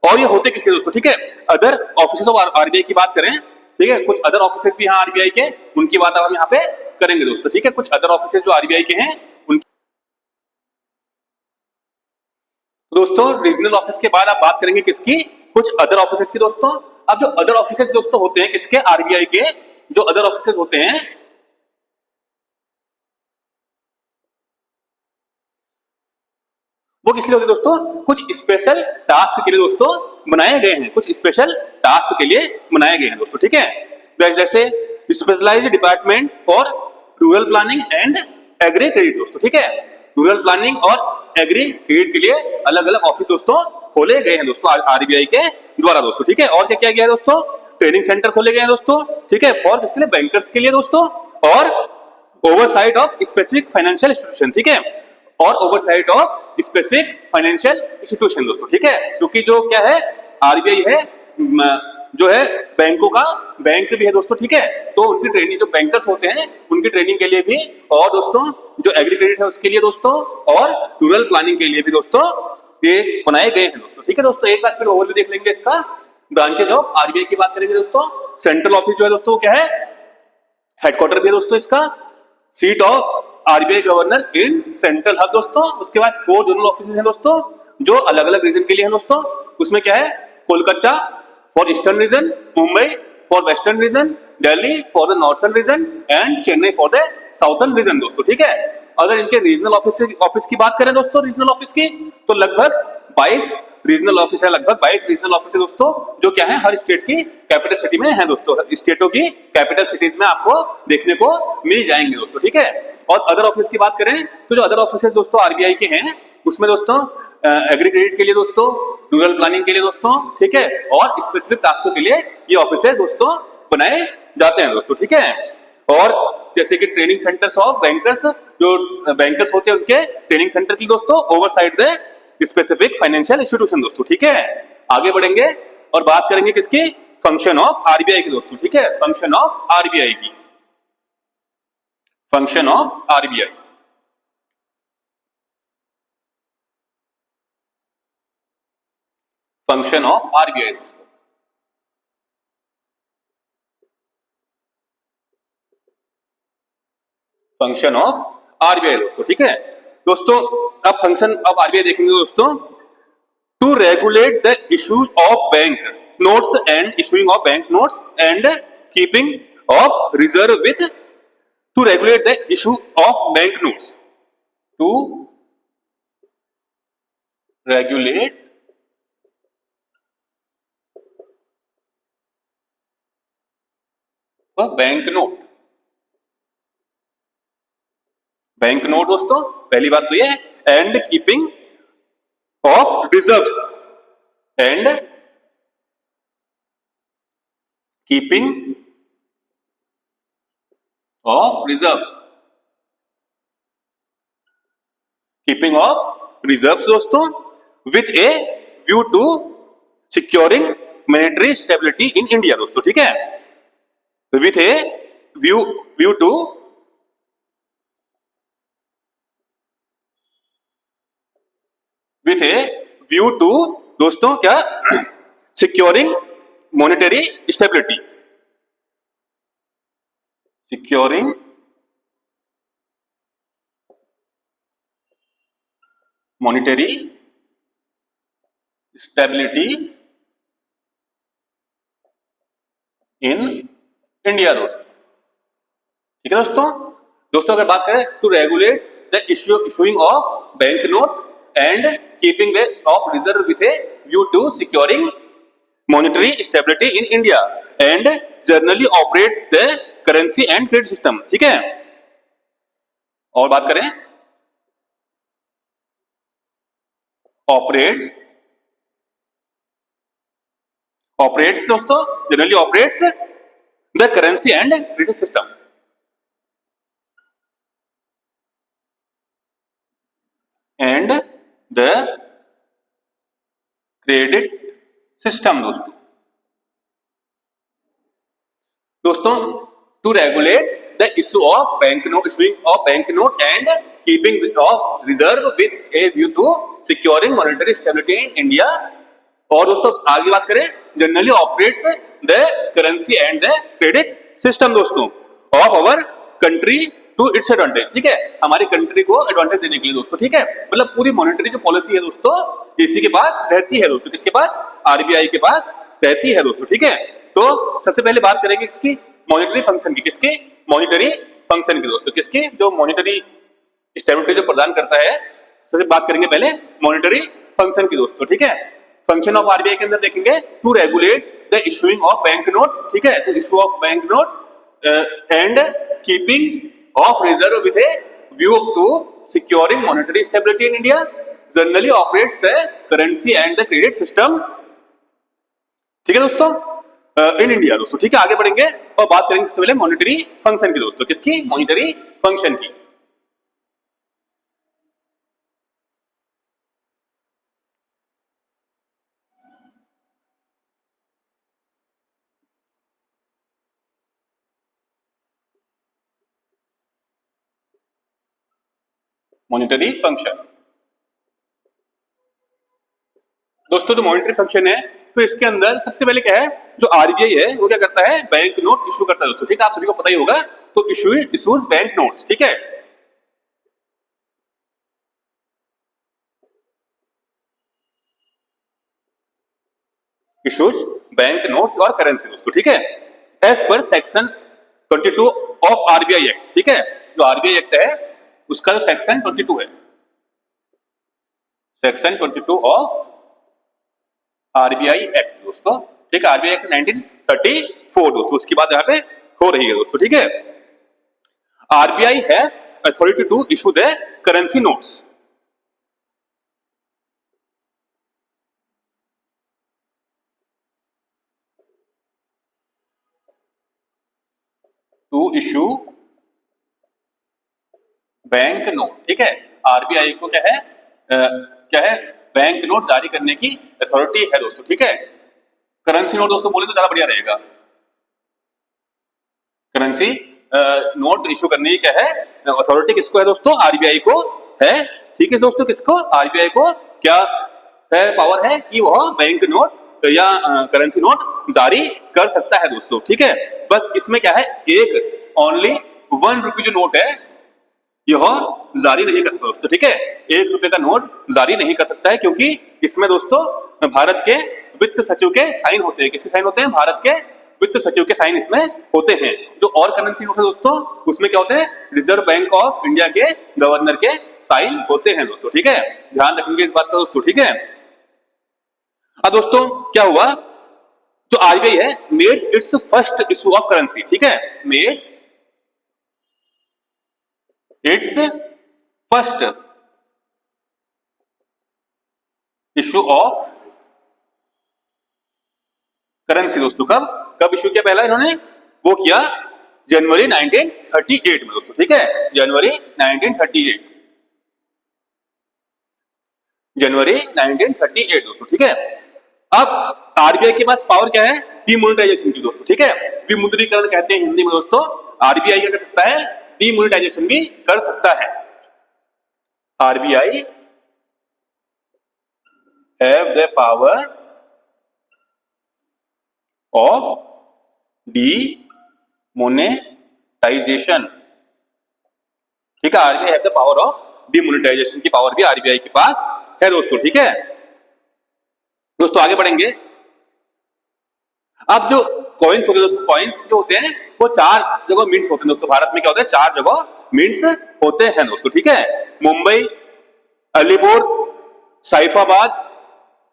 और ये होते किसके दोस्तों, ठीक है। अदर ऑफिसेस ऑफ आरबीआई की बात करें, ठीक है, कुछ अदर ऑफिसेस भी हैं आरबीआई के, उनकी बात हम यहाँ पे करेंगे दोस्तों, ठीक है। कुछ अदर ऑफिसेस जो आरबीआई के हैं उनकी दोस्तों, रीजनल ऑफिस के बाद आप बात करेंगे किसकी, कुछ अदर ऑफिसेस की दोस्तों। अब जो अदर ऑफिसेस दोस्तों होते हैं किसके, आरबीआई के, जो अदर ऑफिसेस होते हैं वो किस लिए होते हैं दोस्तों, कुछ स्पेशल टास्क के लिए दोस्तों बनाए गए हैं, कुछ स्पेशल टास्क के लिए बनाए गए हैं दोस्तों, ठीक है। जैसे specialised department for rural planning and agri credit दोस्तों, ठीक है। रूरल प्लानिंग और एग्री क्रेडिट के लिए अलग अलग ऑफिस दोस्तों खोले गए हैं दोस्तों आरबीआई के द्वारा दोस्तों, ठीक है। और क्या किया गया है दोस्तों, ट्रेनिंग सेंटर खोले गए हैं दोस्तों, ठीक है, फॉर किसके लिए, बैंकर्स के लिए दोस्तों, और oversight of specific financial institution, ठीक है, और oversight of specific financial institution दोस्तों, ठीक है। क्योंकि जो क्या है, आरबीआई है जो है बैंकों का बैंक भी है दोस्तों, ठीक है। तो उनकी ट्रेनिंग, जो बैंकर्स होते हैं उनकी ट्रेनिंग के लिए भी, और दोस्तों जो एग्री क्रेडिट है उसके लिए दोस्तों, और रूरल प्लानिंग के लिए भी दोस्तों ये बनाए गए हैं दोस्तों, ठीक है दोस्तों। एक बार फिर ओवरव्यू देख लेंगे इसका। ब्रांचेज ऑफ आरबीआई की बात करेंगे दोस्तों, सेंट्रल ऑफिस जो है दोस्तों क्या है, हेडक्वार्टर भी है दोस्तों इसका, seat of RBI governor in central hub दोस्तों। उसके बाद 4 जोनल ऑफिस हैं दोस्तों जो अलग अलग रीजन के लिए हैं दोस्तों। उसमें क्या है, Kolkata for eastern region, Mumbai for western region, Delhi for the northern region and Chennai for the southern region दोस्तों, ठीक है। अगर इनके रीजनल ऑफिस की बात करें दोस्तों, रीजनल ऑफिस की, तो लगभग 22 रीजनल ऑफिस है, लगभग 22 रीजनल ऑफिस है दोस्तों, जो क्या है हर स्टेट की कैपिटल सिटी में है दोस्तों। स्टेटों की कैपिटल सिटीज में आपको देखने को मिल जाएंगे दोस्तों, ठीक है। और अदर ऑफिस की बात करें तो जो अदर ऑफिस दोस्तों आरबीआई के हैं उसमें दोस्तों एग्री क्रेडिट के लिए दोस्तों, रूरल प्लानिंग के लिए दोस्तों, ठीक है, और स्पेसिफिक टास्कों के लिए ये ऑफिस दोस्तों बनाए जाते हैं दोस्तों, ठीक है। और जैसे कि ट्रेनिंग सेंटर्स ऑफ बैंकर्स, जो बैंकर्स होते हैं उनके ट्रेनिंग सेंटर की दोस्तों, oversight the specific financial institution दोस्तों, ठीक है। आगे बढ़ेंगे और बात करेंगे किसकी, फंक्शन ऑफ आरबीआई की दोस्तों, ठीक है। फंक्शन ऑफ आरबीआई की, function of RBI, function of RBI दोस्तों, फंक्शन ऑफ आरबीआई दोस्तों, ठीक है दोस्तों। अब फंक्शन ऑफ आरबीआई देखेंगे दोस्तों, to regulate the issues of bank notes and issuing of bank notes and keeping of reserve with, to regulate the issue of bank notes, to regulate bank note, bank note दोस्तों पहली बात तो ये है, and keeping of reserves, and keeping of reserves, keeping of reserves दोस्तों, with a view to securing monetary stability in India दोस्तों, ठीक है। With a view to with a view to दोस्तों क्या, securing monetary stability, securing monetary stability in India दोस्तों। ठीक है दोस्तों। दोस्तों अगर बात करें to regulate the issuing of bank note and keeping the of reserve with a view to securing monetary stability in India and generally operate the currency and credit system. ठीक है। और बात करें ऑपरेट्स दोस्तों, generally operates the currency and credit system and the credit system दोस्तों। दोस्तों to regulate the issue of bank note, issuing of bank note and keeping of reserve with a view to securing monetary stability in India. और दोस्तों आगे बात करें generally operates the currency and the credit system दोस्तों of our country to its advantage. ठीक है, हमारी कंट्री को एडवांटेज देने के लिए दोस्तों। ठीक है, मतलब पूरी मॉनेटरी जो पॉलिसी है दोस्तों इसी के पास रहती है दोस्तों। किसके पास? आरबीआई के पास रहती है दोस्तों। ठीक है, तो सबसे पहले बात करेंगे इसकी मॉनेटरी फंक्शन की। किसके? मॉनेटरी फंक्शन की दोस्तों। किसकी? जो मॉनेटरी स्टेबिलिटी जो प्रदान करता है, सबसे बात करेंगे पहले मॉनेटरी फंक्शन की दोस्तों। ठीक है, फंक्शन ऑफ आरबीआई के अंदर देखेंगे to regulate the issuing of bank note. ठीक है, तो issue of bank note and keeping of reserve with a view to securing monetary stability in India generally operates the currency and the credit system. ठीक है दोस्तों, इन इंडिया दोस्तों। ठीक है, आगे बढ़ेंगे और बात करेंगे सबसे पहले मॉनेटरी फंक्शन की दोस्तों। किसकी? मॉनेटरी फंक्शन की। मॉनेटरी फंक्शन दोस्तों, जो मॉनेटरी फंक्शन है तो इसके अंदर सबसे पहले क्या है, जो आरबीआई है वो क्या करता है? बैंक नोट इशू करता है दोस्तों। ठीक है, आप सभी को पता ही होगा। तो इशूज बैंक नोट्स। ठीक है, इशूज बैंक नोट्स और करेंसी दोस्तों। ठीक है, as per section 22 of RBI act. ठीक है, जो आरबीआई एक्ट है उसका जो सेक्शन 22 है, सेक्शन 22 ऑफ आरबीआई एक्ट दोस्तों। ठीक है, आरबीआई एक्ट 1934 दोस्तों, उसकी बात यहाँ पे हो रही है दोस्तों। ठीक है, आरबीआई है authority to issue the currency notes. To issue bank note. ठीक है, आरबीआई को क्या है, क्या है? बैंक नोट जारी करने की अथॉरिटी है दोस्तों। ठीक है, करेंसी नोट दोस्तों बोले तो ज्यादा बढ़िया रहेगा। करेंसी नोट इशू करने की क्या है अथॉरिटी? किसको है दोस्तों? आरबीआई को है। ठीक है दोस्तों, किसको? आरबीआई को क्या है? पावर है कि वह बैंक नोट या करेंसी नोट जारी कर सकता है दोस्तों। ठीक है, बस इसमें क्या है, एक ओनली 1 रुपये जो नोट है यह जारी नहीं कर सकता दोस्तों। ठीक है, 1 रुपए का नोट जारी नहीं कर सकता है, क्योंकि इसमें दोस्तों भारत के वित्त सचिव के साइन होते हैं। किसके साइन होते हैं? भारत के वित्त सचिव के साइन इसमें होते हैं। जो और करेंसी नोट है दोस्तों उसमें क्या होते हैं? रिजर्व बैंक ऑफ इंडिया के गवर्नर के साइन होते हैं दोस्तों। ठीक है, ध्यान रखेंगे इस बात का दोस्तों। ठीक है, अब दोस्तों क्या हुआ, जो आरबीआई है made it's first issue of currency. ठीक है, made it's first issue of currency दोस्तों। कब कब इशू किया पहला इन्होंने? वो किया जनवरी 1938 में दोस्तों। ठीक है, जनवरी 1938, जनवरी 1938 दोस्तों। ठीक है, अब आरबीआई के पास पावर क्या है? डीमोनेटाइजेशन की दोस्तों। ठीक है, विमुद्रीकरण कहते हैं हिंदी में दोस्तों। आरबीआई क्या कर सकता है? डीमोनेटाइजेशन भी कर सकता है। RBI have the power of demonetisation demonetisation, ठीक है, RBI have the power of demonetisation की पावर भी आरबीआई के पास है दोस्तों, ठीक है दोस्तों। आगे बढ़ेंगे। अब जो कॉइन्स होते हैं दोस्तों, कॉइन्स जो होते हैं वो 4 जगह मिंट्स होते हैं दोस्तों। भारत में क्या होता है, 4 जगह मिंट्स होते हैं दोस्तों, ठीक है। मुंबई, अलीपुर, सैफाबाद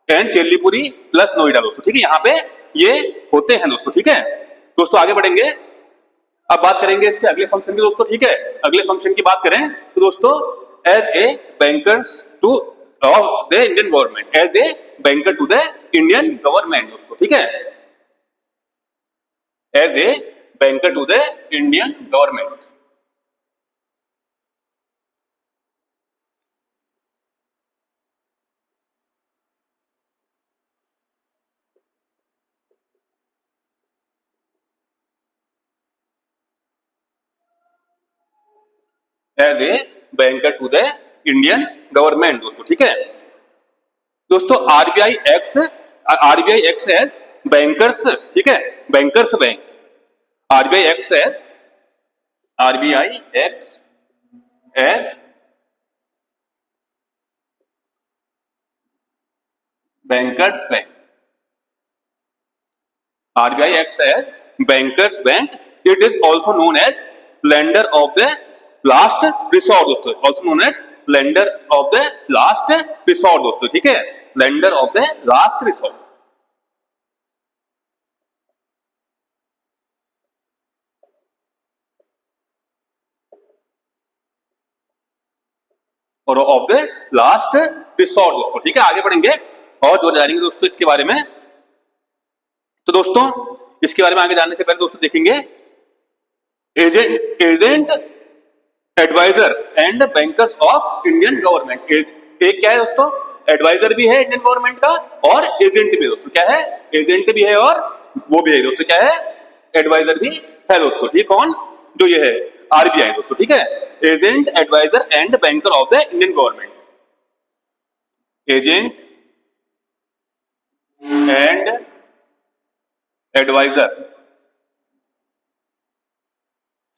एंड चेल्लीपुरी प्लस नोएडा दोस्तों, ठीक है, यहाँ पे ये होते हैं दोस्तों, ठीक है दोस्तों। आगे बढ़ेंगे। अब बात करेंगे इसके अगले फंक्शन की दोस्तों, ठीक है। अगले फंक्शन की बात करें तो दोस्तों, as a bankers to of the Indian government, as a banker to the Indian government दोस्तों, ठीक है, as a banker to the Indian government. As a banker to the Indian government दोस्तों, ठीक है दोस्तों। आरबीआई एक्ट्स एज बैंकर्स, ठीक है, bankers bank. RBI acts as RBI acts as bankers bank. RBI acts as bankers bank. It is also known as lender of the last resort दोस्तों, also known as lender of the last resort दोस्तों, ठीक है, lender of the last resort। और ऑफ द लास्ट रिसोर्ट दोस्तों, ठीक है। आगे बढ़ेंगे और जो जानेंगे दोस्तों इसके बारे में। तो दोस्तों इसके बारे में आगे जानने से पहले दोस्तों देखेंगे agent adviser and bankers of Indian government. एक क्या है दोस्तों, एडवाइजर भी है इंडियन गवर्नमेंट का और एजेंट भी दोस्तों, क्या है, एजेंट भी है और वो भी है दोस्तों, क्या है, एडवाइजर भी है दोस्तों, ठीक। कौन, जो ये है आरबीआई दोस्तों, ठीक है, agent adviser and banker of the Indian government. Agent and adviser,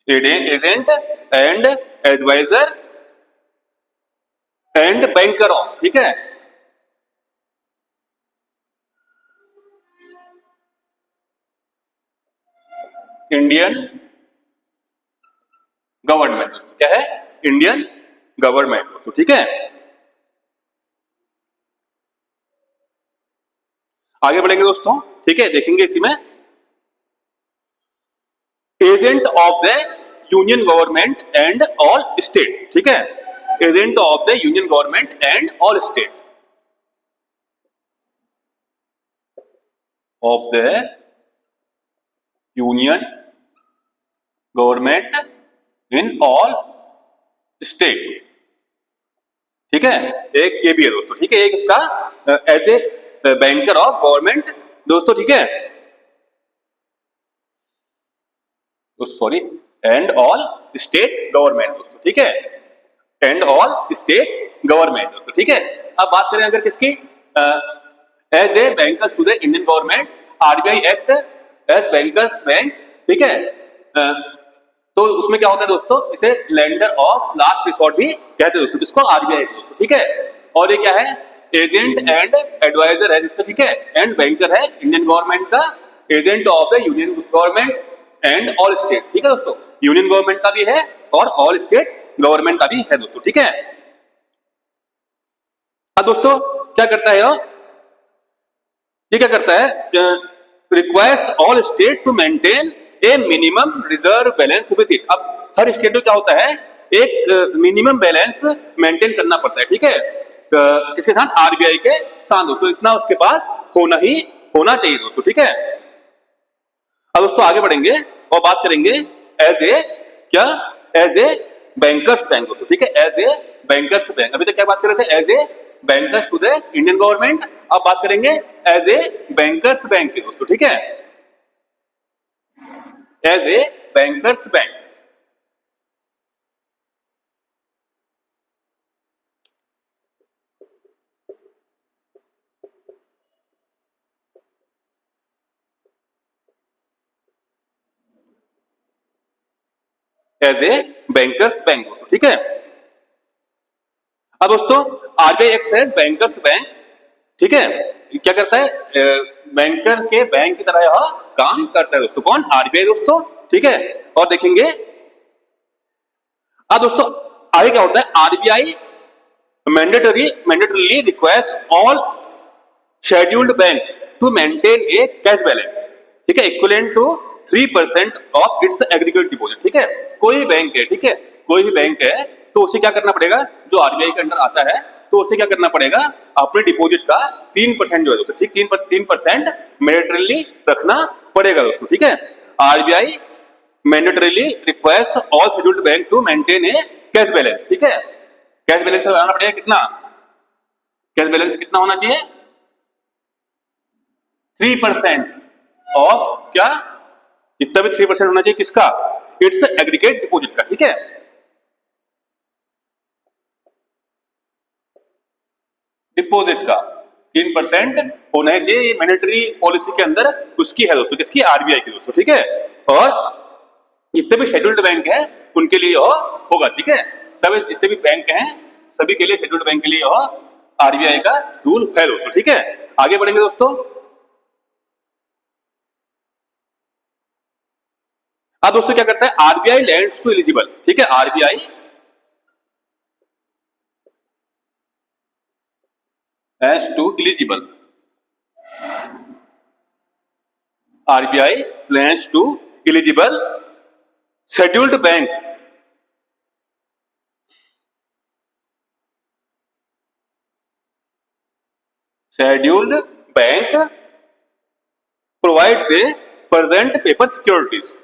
agent and adviser and banker of, ठीक है, इंडियन गवर्नमेंट दोस्तों, क्या है, इंडियन गवर्नमेंट दोस्तों, ठीक है। आगे बढ़ेंगे दोस्तों, ठीक है, देखेंगे इसी में agent of the union government and all state, ठीक है, agent of the union government and all state, of the union government in all state, ठीक है। एक ये भी है दोस्तों, ठीक है, एक इसका as a banker of government दोस्तों, ठीक है, sorry, and all state government दोस्तों, ठीक है, एंड ऑल स्टेट गवर्नमेंट दोस्तों, ठीक है। अब बात करें अगर किसकी, as a bankers to the Indian government, RBI act as bankers bank, ठीक है। तो उसमें क्या होता है दोस्तों, इसे लेंडर ऑफ लास्ट रिसोर्ट भी कहते हैं दोस्तों, किसको, आरबीआई दोस्तों, ठीक है। और ये क्या है, एजेंट एंड एडवाइजर है जिसका, ठीक है, एंड बैंकर है इंडियन गवर्नमेंट का, agent of the union government and all state, ठीक है दोस्तों, यूनियन गवर्नमेंट का भी है और ऑल स्टेट गवर्नमेंट का भी है दोस्तों, ठीक है। अब दोस्तों क्या करता है ये क्या करता है, requires all state to maintain a minimum reserve balance with it. अब हर स्टेट में क्या होता है, एक मिनिमम बैलेंस मेंटेन करना पड़ता है, ठीक है, किसके साथ, आरबीआई के साथ दोस्तों, इतना उसके पास होना चाहिए दोस्तों, ठीक है। अब दोस्तों आगे बढ़ेंगे और बात करेंगे एज ए क्या, एज ए बैंकर्स बैंक दोस्तों, ठीक है, एज ए बैंकर्स बैंक। अभी तक क्या बात कर रहे थे, as a bankers to the Indian government, अब बात करेंगे एज ए बैंकर्स बैंक की दोस्तों, ठीक है, as a bankers bank. As a bankers bank दोस्तों, ठीक है। अब दोस्तों RBI acts as bankers bank, ठीक है। क्या करता है, बैंकर के बैंक की तरह यह काम करता है दोस्तों, कौन, आरबीआई दोस्तों, ठीक है। और देखेंगे अब दोस्तों आगे क्या होता है, RBI mandatorily request all scheduled bank to maintain a cash balance, ठीक है, equivalent to 3% of its aggregate deposit, ठीक है। कोई बैंक है, ठीक है, कोई भी बैंक है तो उसे क्या करना पड़ेगा, जो आरबीआई के अंडर आता है तो उसे क्या करना पड़ेगा, अपने डिपॉजिट का 3% जो है दोस्तों, ठीक, 3% मैंडेटरीली रखना पड़ेगा दोस्तों, ठीक है। RBI mandatorily request all scheduled bank to maintain a cash balance, ठीक है। कैश बैलेंस बनाना पड़ेगा कितना, कैश बैलेंस कितना होना चाहिए, 3% ऑफ क्या, जितना भी 3% होना चाहिए किसका, इट्स एग्रीगेट डिपॉजिट का, ठीक है। डिपॉजिट का 3% होना चाहिए, ये मैंडेटरी पॉलिसी के अंदर उसकी है दोस्तों, किसकी, आरबीआई की दोस्तों, ठीक है। और जितने भी शेड्यूल्ड बैंक है उनके लिए होगा, ठीक है। सभी जितने भी बैंक हैं सभी के लिए, शेड्यूल्ड बैंक के लिए आरबीआई का रूल है दोस्तों, ठीक है। आगे बढ़ेंगे दोस्तों। अब दोस्तों क्या करता है, आरबीआई लैंड्स टू एलिजिबल, ठीक है, RBI as to eligible, RBI lends to eligible scheduled bank provide the present paper securities,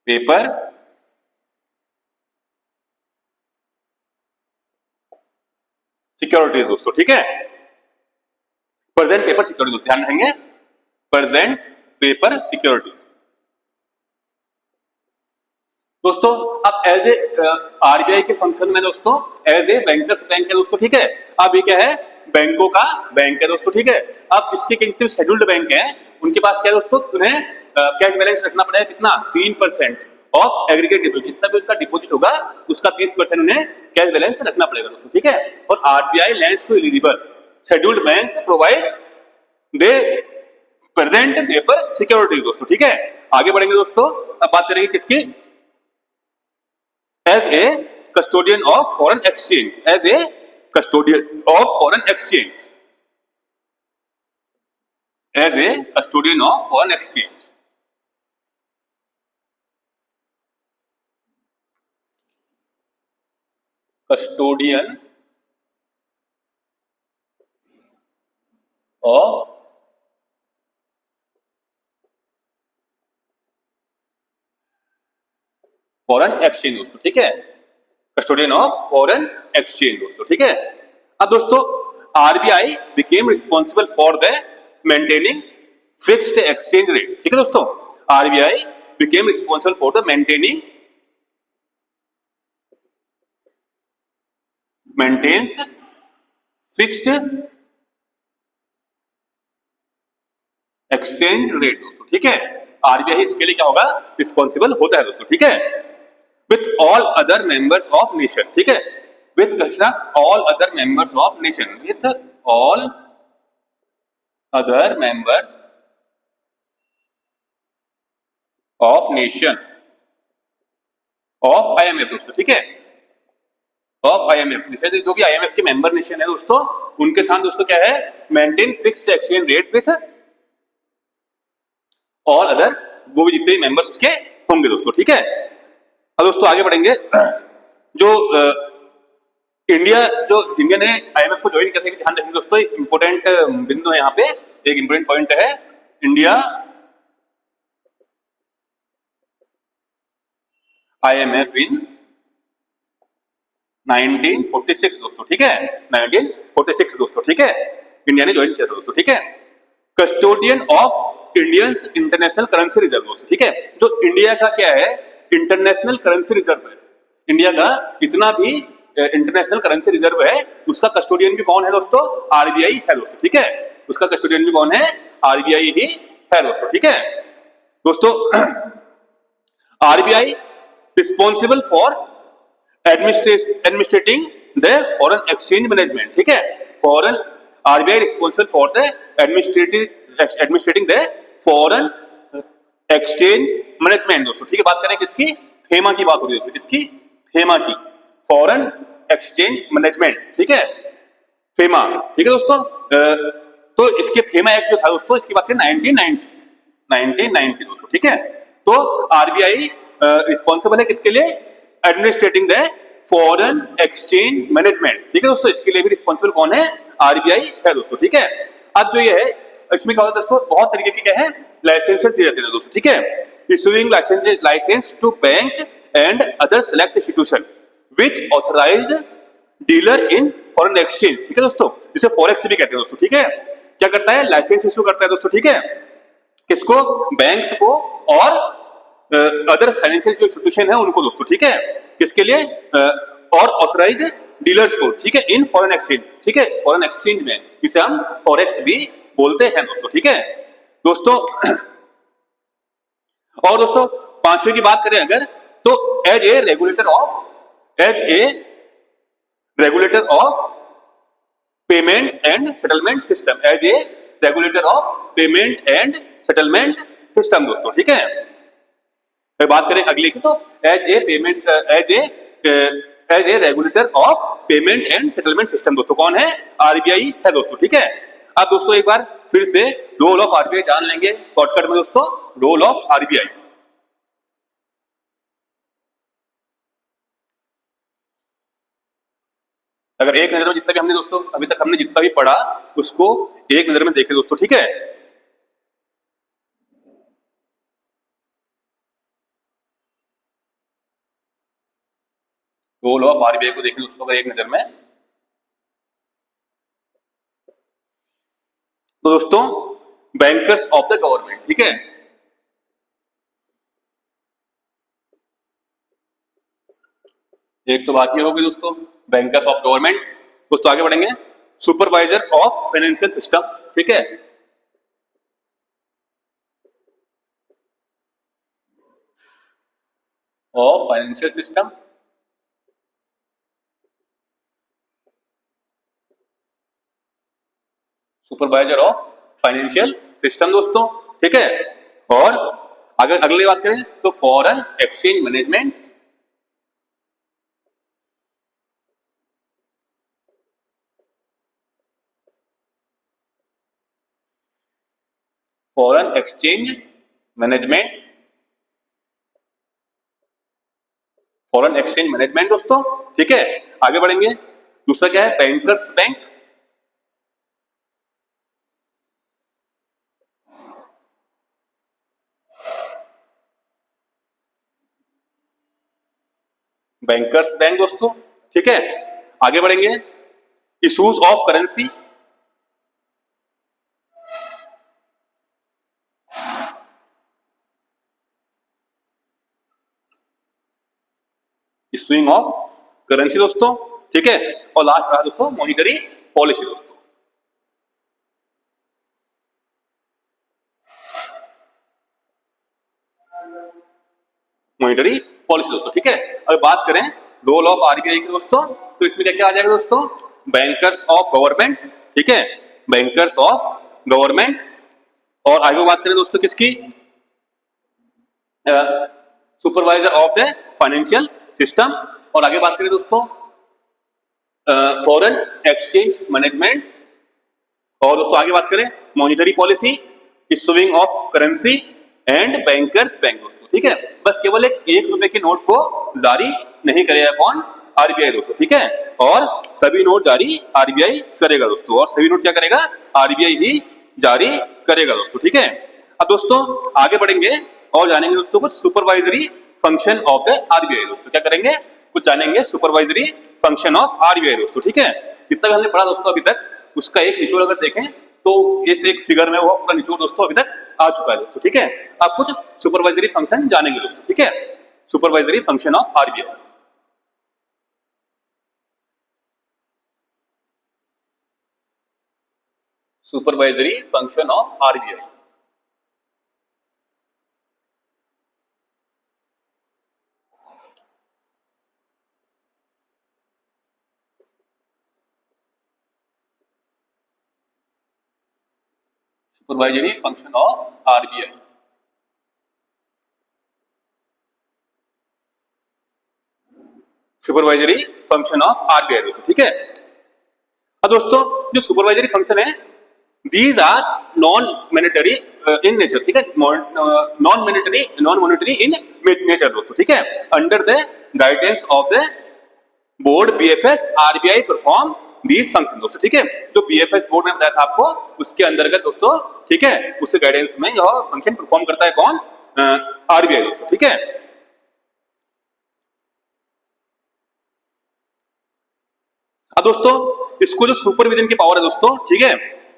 paper securities दोस्तों, ठीक है। प्रेजेंट पेपर सिक्योरिटीज, ध्यान रखेंगे, प्रेजेंट पेपर सिक्योरिटीज दोस्तों। अब एज ए आरबीआई के फंक्शन में दोस्तों एज ए बैंकर्स बैंक है दोस्तों, ठीक है। अब ये क्या है, बैंकों का बैंक है दोस्तों, ठीक है। अब इसके कितने शेड्यूल्ड बैंक हैं उनके पास क्या है दोस्तों, उन्हें कैश बैलेंस रखना पड़ेगा कितना, 3% ऑफ एग्रीगेट डिपॉजिट, जितना भी उनका डिपॉजिट होगा उसका 30% उन्हें कैश बैलेंस रखना पड़ेगा दोस्तों, ठीक है। और RBI lends to eligible scheduled banks provide the present paper securities दोस्तों, ठीक है। आगे बढ़ेंगे दोस्तों, अब बात करेंगे किसकी, as a custodian of foreign exchange, as a custodian of foreign exchange, as a custodian of foreign exchange, custodian of foreign exchange दोस्तों, ठीक है, कस्टोडियन ऑफ फॉरेन एक्सचेंज दोस्तों, ठीक है। अब दोस्तों RBI became responsible for the maintaining fixed exchange rate, ठीक है दोस्तों। RBI became responsible for the maintaining maintains fixed exchange rate दोस्तों, ठीक है। आरबीआई इसके लिए क्या होगा, रिस्पॉन्सिबल होता है दोस्तों, ठीक है। With all other members of nation, ठीक है, with all other members of nation, with all other members of nation of IMF दोस्तों, ठीक है, ऑफ आईएमएफ, जो भी आईएमएफ के मेंबर नेशन है दोस्तों उनके साथ दोस्तों क्या है, maintain fixed exchange rate with all other, वो भी जितने मेंबर्स उसके होंगे दोस्तों, ठीक है। अब दोस्तों आगे बढ़ेंगे, जो इंडिया ने आईएमएफ को ज्वाइन किया था, ध्यान रखेंगे दोस्तों, इंपोर्टेंट बिंदु है यहाँ पे, एक इंपोर्टेंट पॉइंट है, इंडिया आईएमएफ इन 1946 दोस्तों, ठीक है, 1946 दोस्तों, ठीक है, इंडिया ने ज्वाइन किया था दोस्तों, ठीक है। Custodian of Indians international currency reserve दोस्तों, ठीक है, जो इंडिया का क्या है, इंटरनेशनल करेंसी रिजर्व है, इंडिया का जितना भी इंटरनेशनल करेंसी रिजर्व है उसका कस्टोडियन भी कौन है दोस्तों? आरबीआई है दोस्तों, ठीक है। उसका कस्टोडियन भी कौन है? आरबीआई ही है दोस्तों, ठीक है दोस्तों। RBI responsible for administrating the foreign exchange management, ठीक है। Foreign RBI responsible for the administrating the foreign exchange management दोस्तों, ठीक है। बात करें किसकी? फेमा की बात हो रही है दोस्तों, किसकी? फेमा की, फॉरेन एक्सचेंज मैनेजमेंट, ठीक है, फेमा, ठीक है दोस्तों। तो इसके फेमा एक्ट जो था दोस्तों, इसकी बात करें 1990 दोस्तों, ठीक है। तो आरबीआई रिस्पॉन्सिबल है किसके लिए? Administrating the foreign exchange management, ठीक है दोस्तों। इसके लिए भी रिस्पॉन्सिबल कौन है? आरबीआई है दोस्तों, ठीक है। अब जो ये है इसमें क्या होता है दोस्तों, बहुत तरीके के क्या है लाइसेंसेस दिए जाते हैं दोस्तों, ठीक है। Issuing licence to bank and other select institution which authorised dealer in foreign exchange, ठीक है दोस्तों। जिसे फॉरेक्स भी कहते हैं दोस्तों, ठीक है। क्या करता है? लाइसेंस इशू करता है दोस्तों, ठीक है। किसको? बैंक्स को और अदर फाइनेंशियल जो इंस्टीट्यूशन है उनको दोस्तों, ठीक है। किसके लिए? और ऑथराइज्ड डीलर्स को, ठीक है, इन फॉरेन एक्सचेंज, ठीक है, फॉरेन एक्सचेंज में, जिसे हम फॉरेक्स भी बोलते हैं दोस्तों, ठीक है दोस्तों। और दोस्तों पांचवे की बात करें अगर, तो as a regulator of payment and settlement system, as a regulator of payment and settlement system दोस्तों, ठीक है। फिर बात करें अगले की, तो as a regulator of payment and settlement system दोस्तों कौन है? आरबीआई है दोस्तों, ठीक है। अब दोस्तों एक बार फिर से रोल ऑफ आरबीआई जान लेंगे शॉर्टकट में दोस्तों। रोल ऑफ आरबीआई, अगर एक नजर में जितना भी हमने दोस्तों अभी तक हमने जितना भी पढ़ा उसको एक नजर में देखे दोस्तों, ठीक है। रोल ऑफ आरबीआई को देखें दोस्तों अगर एक नजर में, तो दोस्तों बैंकर्स ऑफ द गवर्नमेंट, ठीक है। एक तो बात ये होगी दोस्तों बैंकर्स ऑफ गवर्नमेंट। दोस्तों आगे बढ़ेंगे, सुपरवाइजर ऑफ फाइनेंशियल सिस्टम, ठीक है। Of financial system, supervisor of financial system दोस्तों, ठीक है। और अगर अगली बात करें तो foreign exchange management, foreign exchange management, foreign exchange management दोस्तों, ठीक है। आगे बढ़ेंगे, दूसरा क्या है? बैंकर्स बैंक, बैंकर्स बैंक दोस्तों, ठीक है। आगे बढ़ेंगे, issues of currency, issuing of currency दोस्तों, ठीक है। और लास्ट रहा दोस्तों मॉनिटरी पॉलिसी दोस्तों। मॉनिटरी पॉलिसी दोस्तों, ठीक है। अगर बात करें रोल ऑफ आरबीआई की दोस्तों, तो इसमें क्या क्या आ जाएगा दोस्तों? बैंकर्स ऑफ गवर्नमेंट, ठीक है, बैंकर्स ऑफ गवर्नमेंट। और आगे बात करें दोस्तों किसकी? Supervisor of the financial system. और आगे बात करें दोस्तों फॉरेन एक्सचेंज मैनेजमेंट। और दोस्तों आगे बात करें monetary policy, issuing of currency and bankers bank दोस्तों, ठीक है। बस केवल एक रुपए के नोट को जारी नहीं करेगा कौन? आरबीआई दोस्तों, ठीक है। और सभी नोट जारी आरबीआई करेगा दोस्तों, और सभी नोट क्या करेगा? आरबीआई ही जारी करेगा दोस्तों, ठीक है। अब दोस्तों आगे बढ़ेंगे और जानेंगे दोस्तों कुछ supervisory function of the RBI दोस्तों। क्या करेंगे? कुछ जानेंगे सुपरवाइजरी फंक्शन ऑफ आरबीआई दोस्तों, ठीक है। जितना भी हमने पढ़ा दोस्तों अभी तक, उसका एक निचोड़ अगर देखें तो इस एक फिगर में वो पूरा निचोड़ दोस्तों अभी तक आ चुका है दोस्तों, ठीक है। आप कुछ सुपरवाइजरी फंक्शन जानेंगे दोस्तों, ठीक है। Supervisory function of RBI, supervisory function of RBI. Supervisory function of RBI. Supervisory function of RBI दोस्तों, ठीक है। अब दोस्तों जो सुपरवाइजरी फंक्शन है, these are non mandatory in nature, ठीक है, नॉन मॉनिटरी इन नेचर दोस्तों, ठीक है। Under the guidance of the board BFS RBI perform these function दोस्तों, ठीक है। जो बीएफएस बोर्ड ने बताया था आपको, उसके अंतर्गत दोस्तों, ठीक है, उसके गाइडेंस में यह फंक्शन परफॉर्म करता है कौन? आरबीआई दोस्तों, ठीक है। अब दोस्तों इसको जो सुपरविजन की पावर है दोस्तों, ठीक है,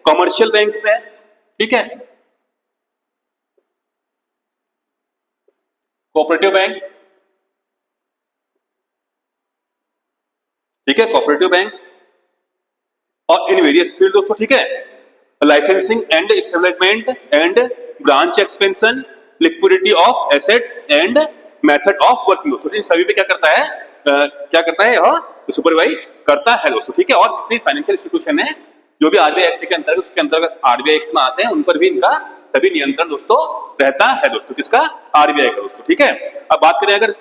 कमर्शियल बैंक पे है, ठीक है, कोऑपरेटिव बैंक, ठीक है, कोऑपरेटिव बैंक, और इन वेरियस फील्ड दोस्तों, ठीक है, licensing and establishment and branch expansion, liquidity of assets and method of working दोस्तों, इन सभी पे क्या करता है, क्या करता है यह सुपरवाइज करता है दोस्तों, ठीक है। और जितनी फाइनेंशियल इंस्टीट्यूशन है जो भी आरबीआई एक्ट के अंतर्गत, उसके अंतर्गत आरबीआई एक्ट में आते हैं, उन पर भी इनका सभी नियंत्रण दोस्तों रहता है दोस्तों, किसका? आरबीआई का दोस्तों, ठीक है। अब बात करें अगर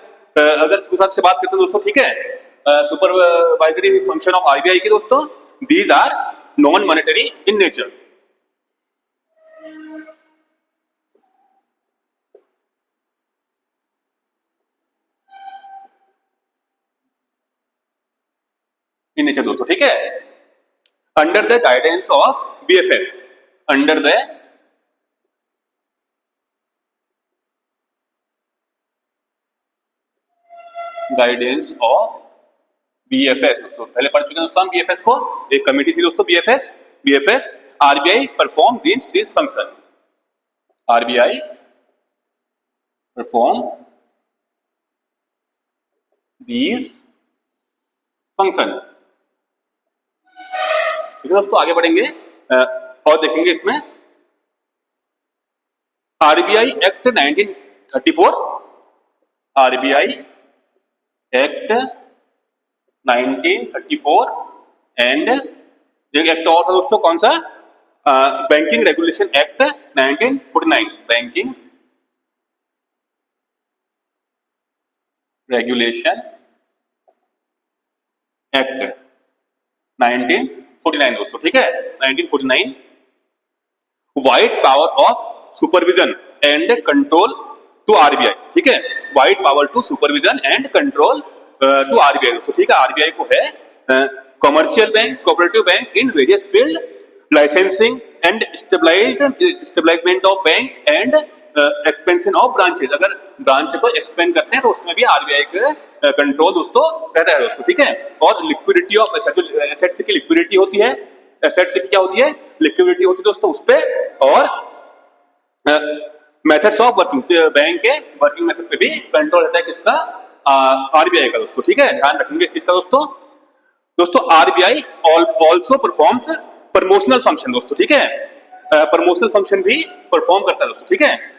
से बात करते हैं दोस्तों, ठीक है, सुपरवाइजरी फंक्शन ऑफ आरबीआई की दोस्तों, these are non monetary in nature. In nature दोस्तों, ठीक है, under the guidance of BFS, under the guidance of BFS दोस्तों, पहले पढ़ चुके हैं दोस्तों हम बीएफएस को, एक कमेटी थी दोस्तों BFS, BFS RBI perform this function, RBI perform this function, ठीक है दोस्तों। आगे बढ़ेंगे और देखेंगे इसमें RBI act 1934, RBI act 1934 and एक एक्ट और था दोस्तों, कौन सा? Banking regulation act 1949, banking regulation act 1949 दोस्तों, ठीक है, 1949, wide power of supervision and control to RBI, ठीक है, wide power to supervision and control to RBI दोस्तों, ठीक है। आरबीआई को है commercial bank, cooperative bank in various field, licensing and establishment of bank and expansion of branches, अगर ब्रांच को एक्सपेंड करते हैं तो उसमें भी आरबीआई का कंट्रोल दोस्तों रहता है दोस्तों, ठीक है। और लिक्विडिटी ऑफ एसेट्स की लिक्विडिटी होती है, एसेट्स की क्या होती है? लिक्विडिटी होती है दोस्तों उस पर, और मेथड्स ऑफ वर्किंग, बैंक के वर्किंग मेथड पे भी कंट्रोल रहता है किसका? आरबीआई का दोस्तों, ठीक है, ध्यान रखेंगे इस चीज का दोस्तों। दोस्तों RBI also performs promotional function दोस्तों, ठीक है, प्रमोशनल फंक्शन भी परफॉर्म करता है दोस्तों, ठीक है।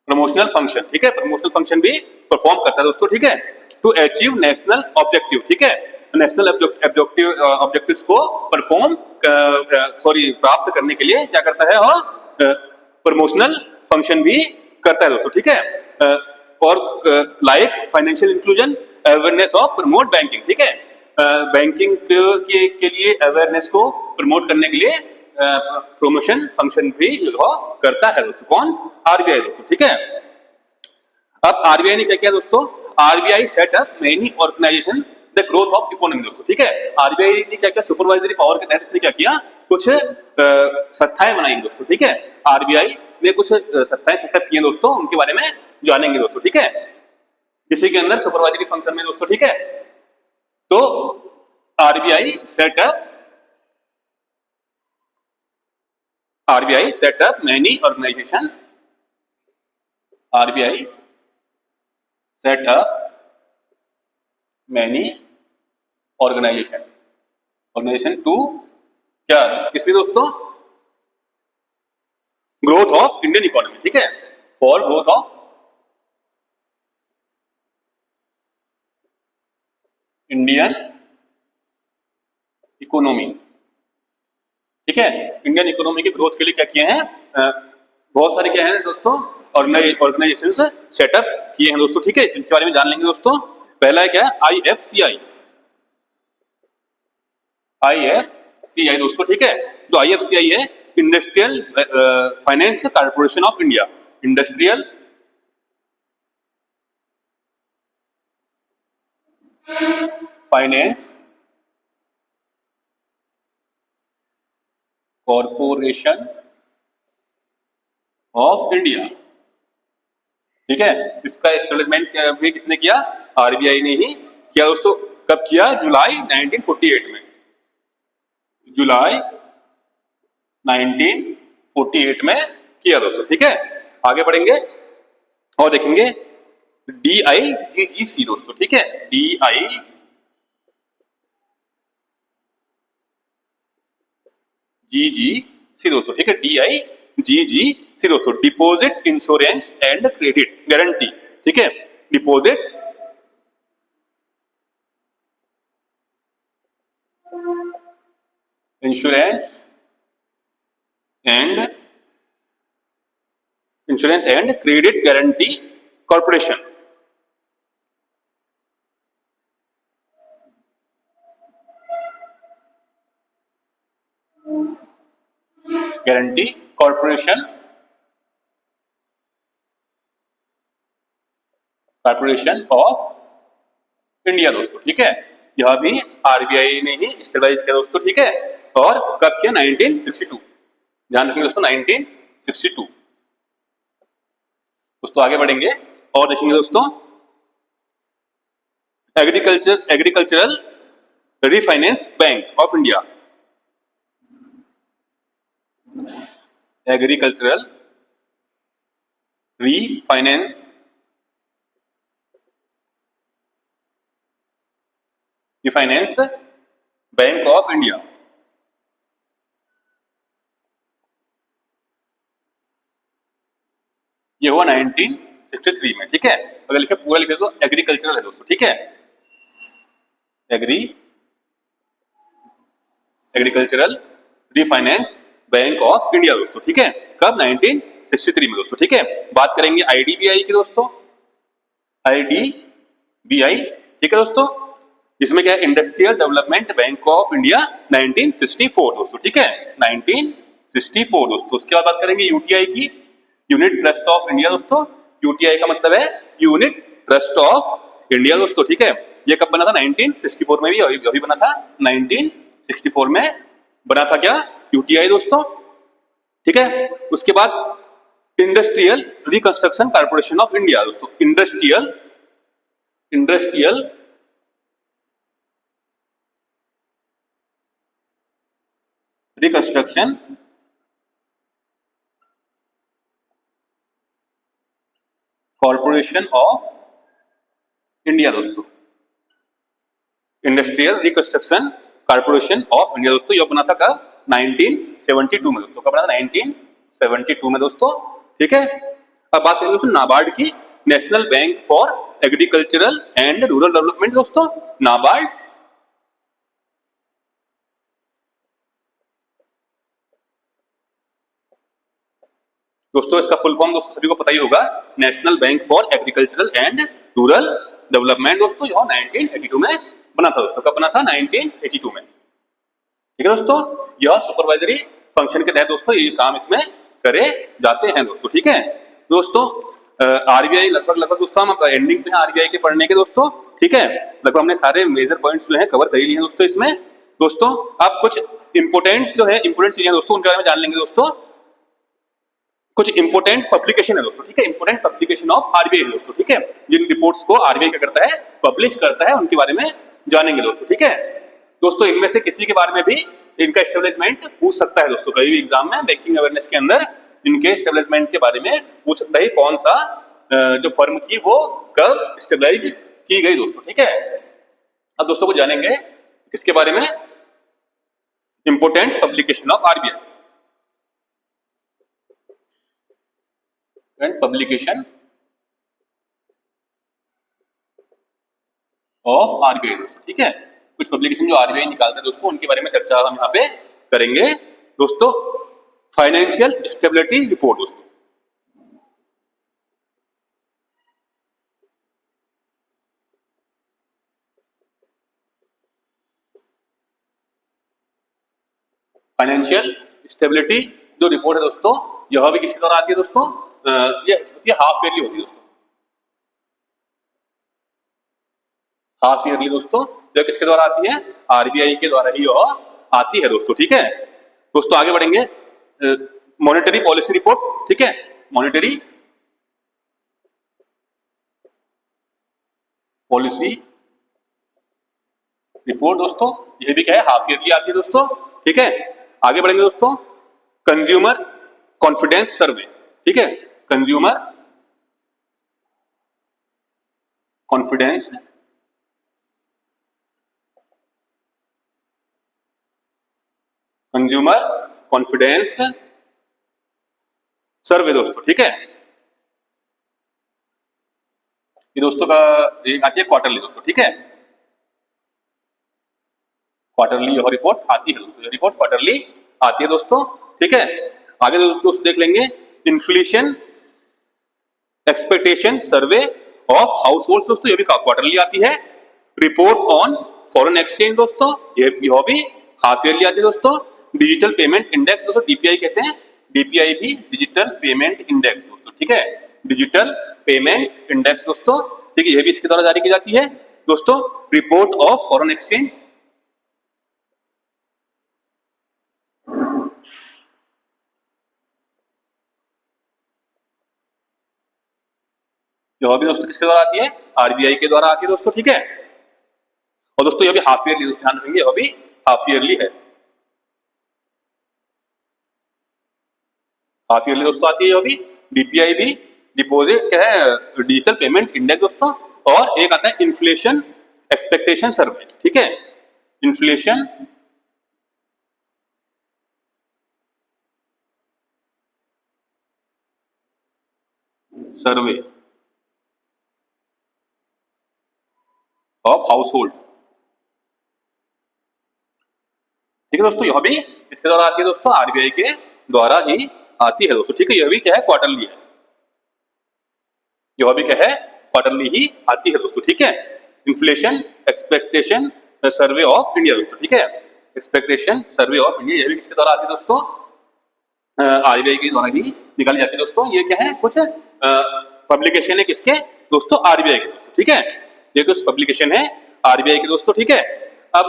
प्रमोशनल फंक्शन, ठीक है, प्रमोशनल फंक्शन भी परफॉर्म करता है दोस्तों, ठीक है, टू अचीव नेशनल ऑब्जेक्टिव, ठीक है, नेशनल ऑब्जेक्टिव्स को परफॉर्म प्राप्त करने के लिए क्या करता है? और प्रमोशनल फंक्शन भी करता है दोस्तों, ठीक है। और like financial inclusion, awareness of promote banking, ठीक है, बैंकिंग के लिए अवेयरनेस को प्रमोट करने के लिए प्रमोशन फंक्शन भी करता है दोस्तों, कौन? आरबीआई दोस्तों, ठीक है। अब आरबीआई ने क्या किया दोस्तों? RBI set up many organisation the growth of economy दोस्तों, ठीक है। आरबीआई ने क्या किया? सुपरवाइजरी पावर के तहत इसने क्या किया? कुछ संस्थाएं बनाई दोस्तों, ठीक है। आरबीआई ने कुछ संस्थाएं सेटअप की दोस्तों, उनके बारे में जानेंगे दोस्तों, ठीक है, इसी के अंदर सुपरवाइजरी फंक्शन में दोस्तों, ठीक है। तो RBI setup many organisation, RBI setup many organisation to क्या, किसलिए दोस्तों, ग्रोथ ऑफ इंडियन इकोनॉमी, ठीक है, for growth of Indian economy, ठीक है, इंडियन इकोनॉमी की ग्रोथ के लिए क्या किए हैं, बहुत सारे क्या है दोस्तों ऑर्गेनाइजेशन सेटअप किए हैं दोस्तों, ठीक है, इनके बारे में जान लेंगे दोस्तों। पहला है क्या, IFCI दोस्तों, ठीक है, जो IFCI है, industrial finance corporation of India, industrial finance corporation of India, ठीक है, इसका एस्टेब्लिशमेंट भी किसने किया, RBI ने ही किया दोस्तों। कब किया, जुलाई 1948 में, जुलाई 1948 में किया दोस्तों, ठीक है। आगे बढ़ेंगे और देखेंगे DIGGC दोस्तों, ठीक है, DIGGC दोस्तों, ठीक है, DIGGC दोस्तों, deposit insurance and credit guarantee, ठीक है, deposit insurance and credit guarantee corporation, guarantee corporation of India दोस्तों, ठीक है, यह भी RBI ने ही स्टेबलाइज किया दोस्तों, ठीक है, और कब किया, 1962, ध्यान रखिए दोस्तों, 1962 दोस्तों। आगे बढ़ेंगे और देखेंगे दोस्तों agricultural refinance bank of India, agricultural refinance bank of India, ये हुआ 1963 में, ठीक है। अगर लिखे पूरा लिखे तो एग्रीकल्चरल है दोस्तों, ठीक है, agricultural refinance bank of India दोस्तों, ठीक है, कब, 1963 में दोस्तों, ठीक है। बात करेंगे IDBI की दोस्तों, IDBI, ठीक है दोस्तों, इसमें क्या है, industrial development bank of India 1964 दोस्तों, ठीक है, 1964 दोस्तों। उसके बाद बात करेंगे UTI की, यूनिट ट्रस्ट ऑफ इंडिया दोस्तों, UTI का मतलब है यूनिट ट्रस्ट ऑफ इंडिया दोस्तों, ठीक है, ये कब बना था, 1964 में, भी अभी बना था, 1964 में बना था क्या, UTI दोस्तों, ठीक है। उसके बाद Industrial Reconstruction Corporation of India दोस्तों, Industrial Reconstruction Corporation of India दोस्तों, Industrial Reconstruction Corporation of India दोस्तों, यह बना था कब, 1972 में दोस्तों, कब बना था, 1972 में दोस्तों, ठीक है। अब बात करेंगे दोस्तों नाबार्ड की, national bank for agricultural and rural development दोस्तों, नाबार्ड, दोस्तों इसका फुल फॉर्म दोस्तों सभी को पता ही होगा, national bank for agricultural and rural development दोस्तों, यह 1982 में बना था दोस्तों, कब बना था, 1982 में, ठीक है दोस्तों। यह सुपरवाइजरी फंक्शन के तहत दोस्तों ये काम इसमें करे जाते हैं दोस्तों, ठीक है दोस्तों। RBI लगभग दोस्तों हम एंडिंग पे RBI के पढ़ने के दोस्तों, ठीक है, लगभग हमने सारे मेजर पॉइंट्स जो है कवर कर लिए हैं दोस्तों इसमें दोस्तों। आप कुछ इंपोर्टेंट जो है, इंपोर्टेंट चीजें दोस्तों उनके बारे में जान लेंगे दोस्तों। कुछ इंपोर्टेंट पब्लिकेशन है दोस्तों, ठीक है, इंपोर्टेंट पब्लिकेशन ऑफ RBI है दोस्तों, ठीक है, जिन रिपोर्ट्स को RBI क्या करता है, पब्लिश करता है, उनके बारे में जानेंगे दोस्तों, ठीक है दोस्तों। इनमें से किसी के बारे में भी इनका एस्टेब्लिशमेंट पूछ सकता है दोस्तों, कभी भी एग्जाम में बैंकिंग अवेयरनेस के अंदर इनके एस्टेब्लिशमेंट के बारे में पूछ सकता है, कौन सा जो फर्म थी वो कब एस्टेब्लिश की गई दोस्तों, ठीक है। अब दोस्तों को जानेंगे किसके बारे में, important publication of RBI and publication of RBI दोस्तों। ठीक है, कुछ पब्लिकेशन जो आरबीआई निकालता है दोस्तों उनके बारे में चर्चा हम यहाँ पे करेंगे दोस्तों। फाइनेंशियल स्टेबिलिटी रिपोर्ट दोस्तों, फाइनेंशियल स्टेबिलिटी जो रिपोर्ट है दोस्तों, यह भी किसके द्वारा आती है दोस्तों, ये होती है हाफ ईयरली होती है दोस्तों, हाफ ईयरली दोस्तों, जो किसके द्वारा आती है, आरबीआई के द्वारा ही यह आती है दोस्तों। ठीक है दोस्तों, आगे बढ़ेंगे। मॉनेटरी पॉलिसी रिपोर्ट, ठीक है, मॉनेटरी पॉलिसी रिपोर्ट दोस्तों, यह भी क्या है, हाफ ईयरली आती है दोस्तों। ठीक है, आगे बढ़ेंगे दोस्तों। कंज्यूमर कॉन्फिडेंस सर्वे, ठीक है, कंज्यूमर कॉन्फिडेंस कंज्यूमर कॉन्फिडेंस सर्वे दोस्तों। ठीक है, ये दोस्तों का ये आती है क्वार्टरली दोस्तों। ठीक है, क्वार्टरली यह रिपोर्ट आती है दोस्तों, यह रिपोर्ट क्वार्टरली आती है दोस्तों। ठीक है, आगे दोस्तों देख लेंगे inflation expectation survey of house hold दोस्तों, यह भी क्वार्टरली आती है। रिपोर्ट ऑन फॉरेन एक्सचेंज दोस्तों, यह भी हाफ ईयरली आती है दोस्तों। डिजिटल पेमेंट इंडेक्स दोस्तों, डीपीआई कहते हैं, डीपीआई भी डिजिटल पेमेंट इंडेक्स दोस्तों। ठीक है, डिजिटल पेमेंट इंडेक्स दोस्तों, ठीक है, यह भी इसके द्वारा जारी की जाती है दोस्तों। रिपोर्ट ऑफ फॉरेन एक्सचेंज, यह भी दोस्तों किसके द्वारा आती है, आरबीआई के द्वारा आती है दोस्तों। ठीक है, और दोस्तों यह भी हाफ ईयरली, ध्यान रखेंगे यह भी हाफ ईयरली है, हाफ ईयरली दोस्तों आती है यह भी। डीपीआई भी डिपॉजिट क्या है, डिजिटल पेमेंट इंडेक्स दोस्तों। और एक आता है इन्फ्लेशन एक्सपेक्टेशन सर्वे, ठीक है, inflation survey of house hold. ठीक है दोस्तों, यह भी इसके द्वारा आती है दोस्तों, आरबीआई के द्वारा ही आती है दोस्तों। ठीक है, यह भी क्या है, क्वार्टरली है, यह भी क्या है, क्वार्टरली ही आती है दोस्तों। ठीक है, inflation expectation survey of India दोस्तों। ठीक है, एक्सपेक्टेशन सर्वे ऑफ इंडिया, यह भी किसके द्वारा आती है दोस्तों, आरबीआई के द्वारा ही निकाली जाती है दोस्तों। ये क्या है, कुछ पब्लिकेशन है किसके दोस्तों, आरबीआई के दोस्तों। ठीक है, ये कुछ पब्लिकेशन है आरबीआई के दोस्तों। ठीक है, अब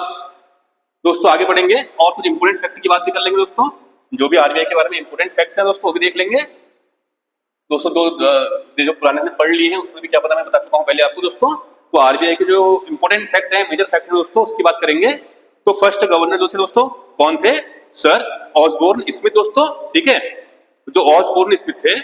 दोस्तों आगे बढ़ेंगे और कुछ इंपोर्टेंट फैक्ट की बात भी कर लेंगे दोस्तों, जो भी आरबीआई के बारे में इंपोर्टेंट फैक्ट्स हैं दोस्तों वो भी देख लेंगे दोस्तों। जो पुराने में पढ़ लिए हैं उसमें भी क्या पता, मैं बता चुका हूं पहले आपको दोस्तों। तो आरबीआई के जो इंपोर्टेंट फैक्ट है, मेजर फैक्ट है दोस्तों, उसकी बात करेंगे। तो फर्स्ट गवर्नर जो थे दोस्तों कौन थे, सर ऑसबोर्न स्मिथ दोस्तों। ठीक है, जो ऑसबोर्न स्मिथ थे,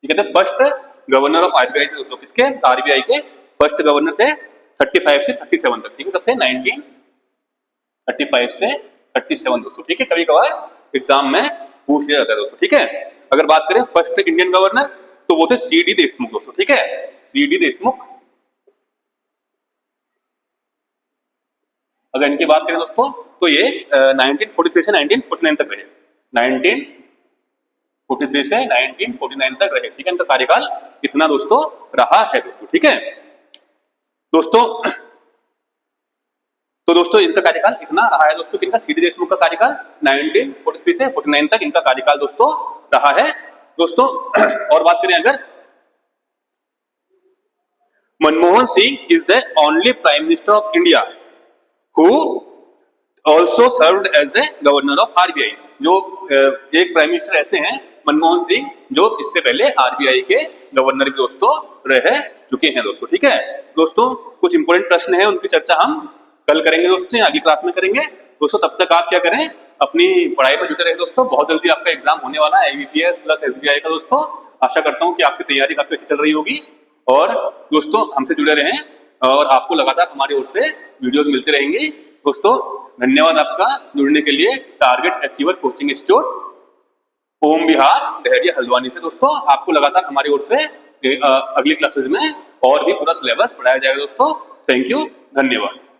ठीक है, फर्स्ट गवर्नर ऑफ आरबीआई थे दोस्तों, किसके, आरबीआई के फर्स्ट गवर्नर थे 35 से 37 तक। ठीक है, कब थे, 1935 से 37 दोस्तों। ठीक है, कभी कभार एग्जाम में पूछ लिया जाता है दोस्तों। ठीक है, अगर बात करें फर्स्ट इंडियन गवर्नर तो वो थे सी डी देशमुख दोस्तों। ठीक है, सी डी देशमुख। अगर इनकी बात करें दोस्तों तो ये 1943 से 1949 तक रहे, 1943 से 1949 तक रहे। ठीक है, इनका कार्यकाल कितना दोस्तों रहा है दोस्तों। ठीक है दोस्तों, तो दोस्तों इनका कार्यकाल कितना रहा है दोस्तों, किनका, सी डी देशमुख का कार्यकाल 1943 से 49 तक इनका कार्यकाल दोस्तों रहा है दोस्तों। और बात करें अगर, Manmohan Singh is the only prime minister of India who also served as the governor of RBI. जो एक प्राइम मिनिस्टर ऐसे हैं मनमोहन सिंह जो इससे पहले आरबीआई के गवर्नर भी दोस्तों रह चुके हैं दोस्तों। ठीक है दोस्तों, कुछ इंपोर्टेंट प्रश्न है उनकी चर्चा हम कल करेंगे दोस्तों, अगली क्लास में करेंगे। दोस्तों तब तक आप क्या करें, अपनी पढ़ाई पर जुटे रहे दोस्तों। बहुत जल्दी आपका एग्जाम होने वाला है IBPS प्लस SBI का दोस्तों। आशा करता हूँ कि आपकी तैयारी काफी अच्छी चल रही होगी। और दोस्तों हमसे जुड़े रहें और आपको लगातार हमारी ओर से वीडियोस मिलते रहेंगे दोस्तों। धन्यवाद आपका जुड़ने के लिए टारगेट अचीवर कोचिंग इंस्टीट्यूट ओम बिहार डहरिया हल्द्वानी से। दोस्तों आपको लगातार हमारी ओर से अगली क्लासेस में और भी पूरा सिलेबस पढ़ाया जाएगा दोस्तों। थैंक यू, धन्यवाद।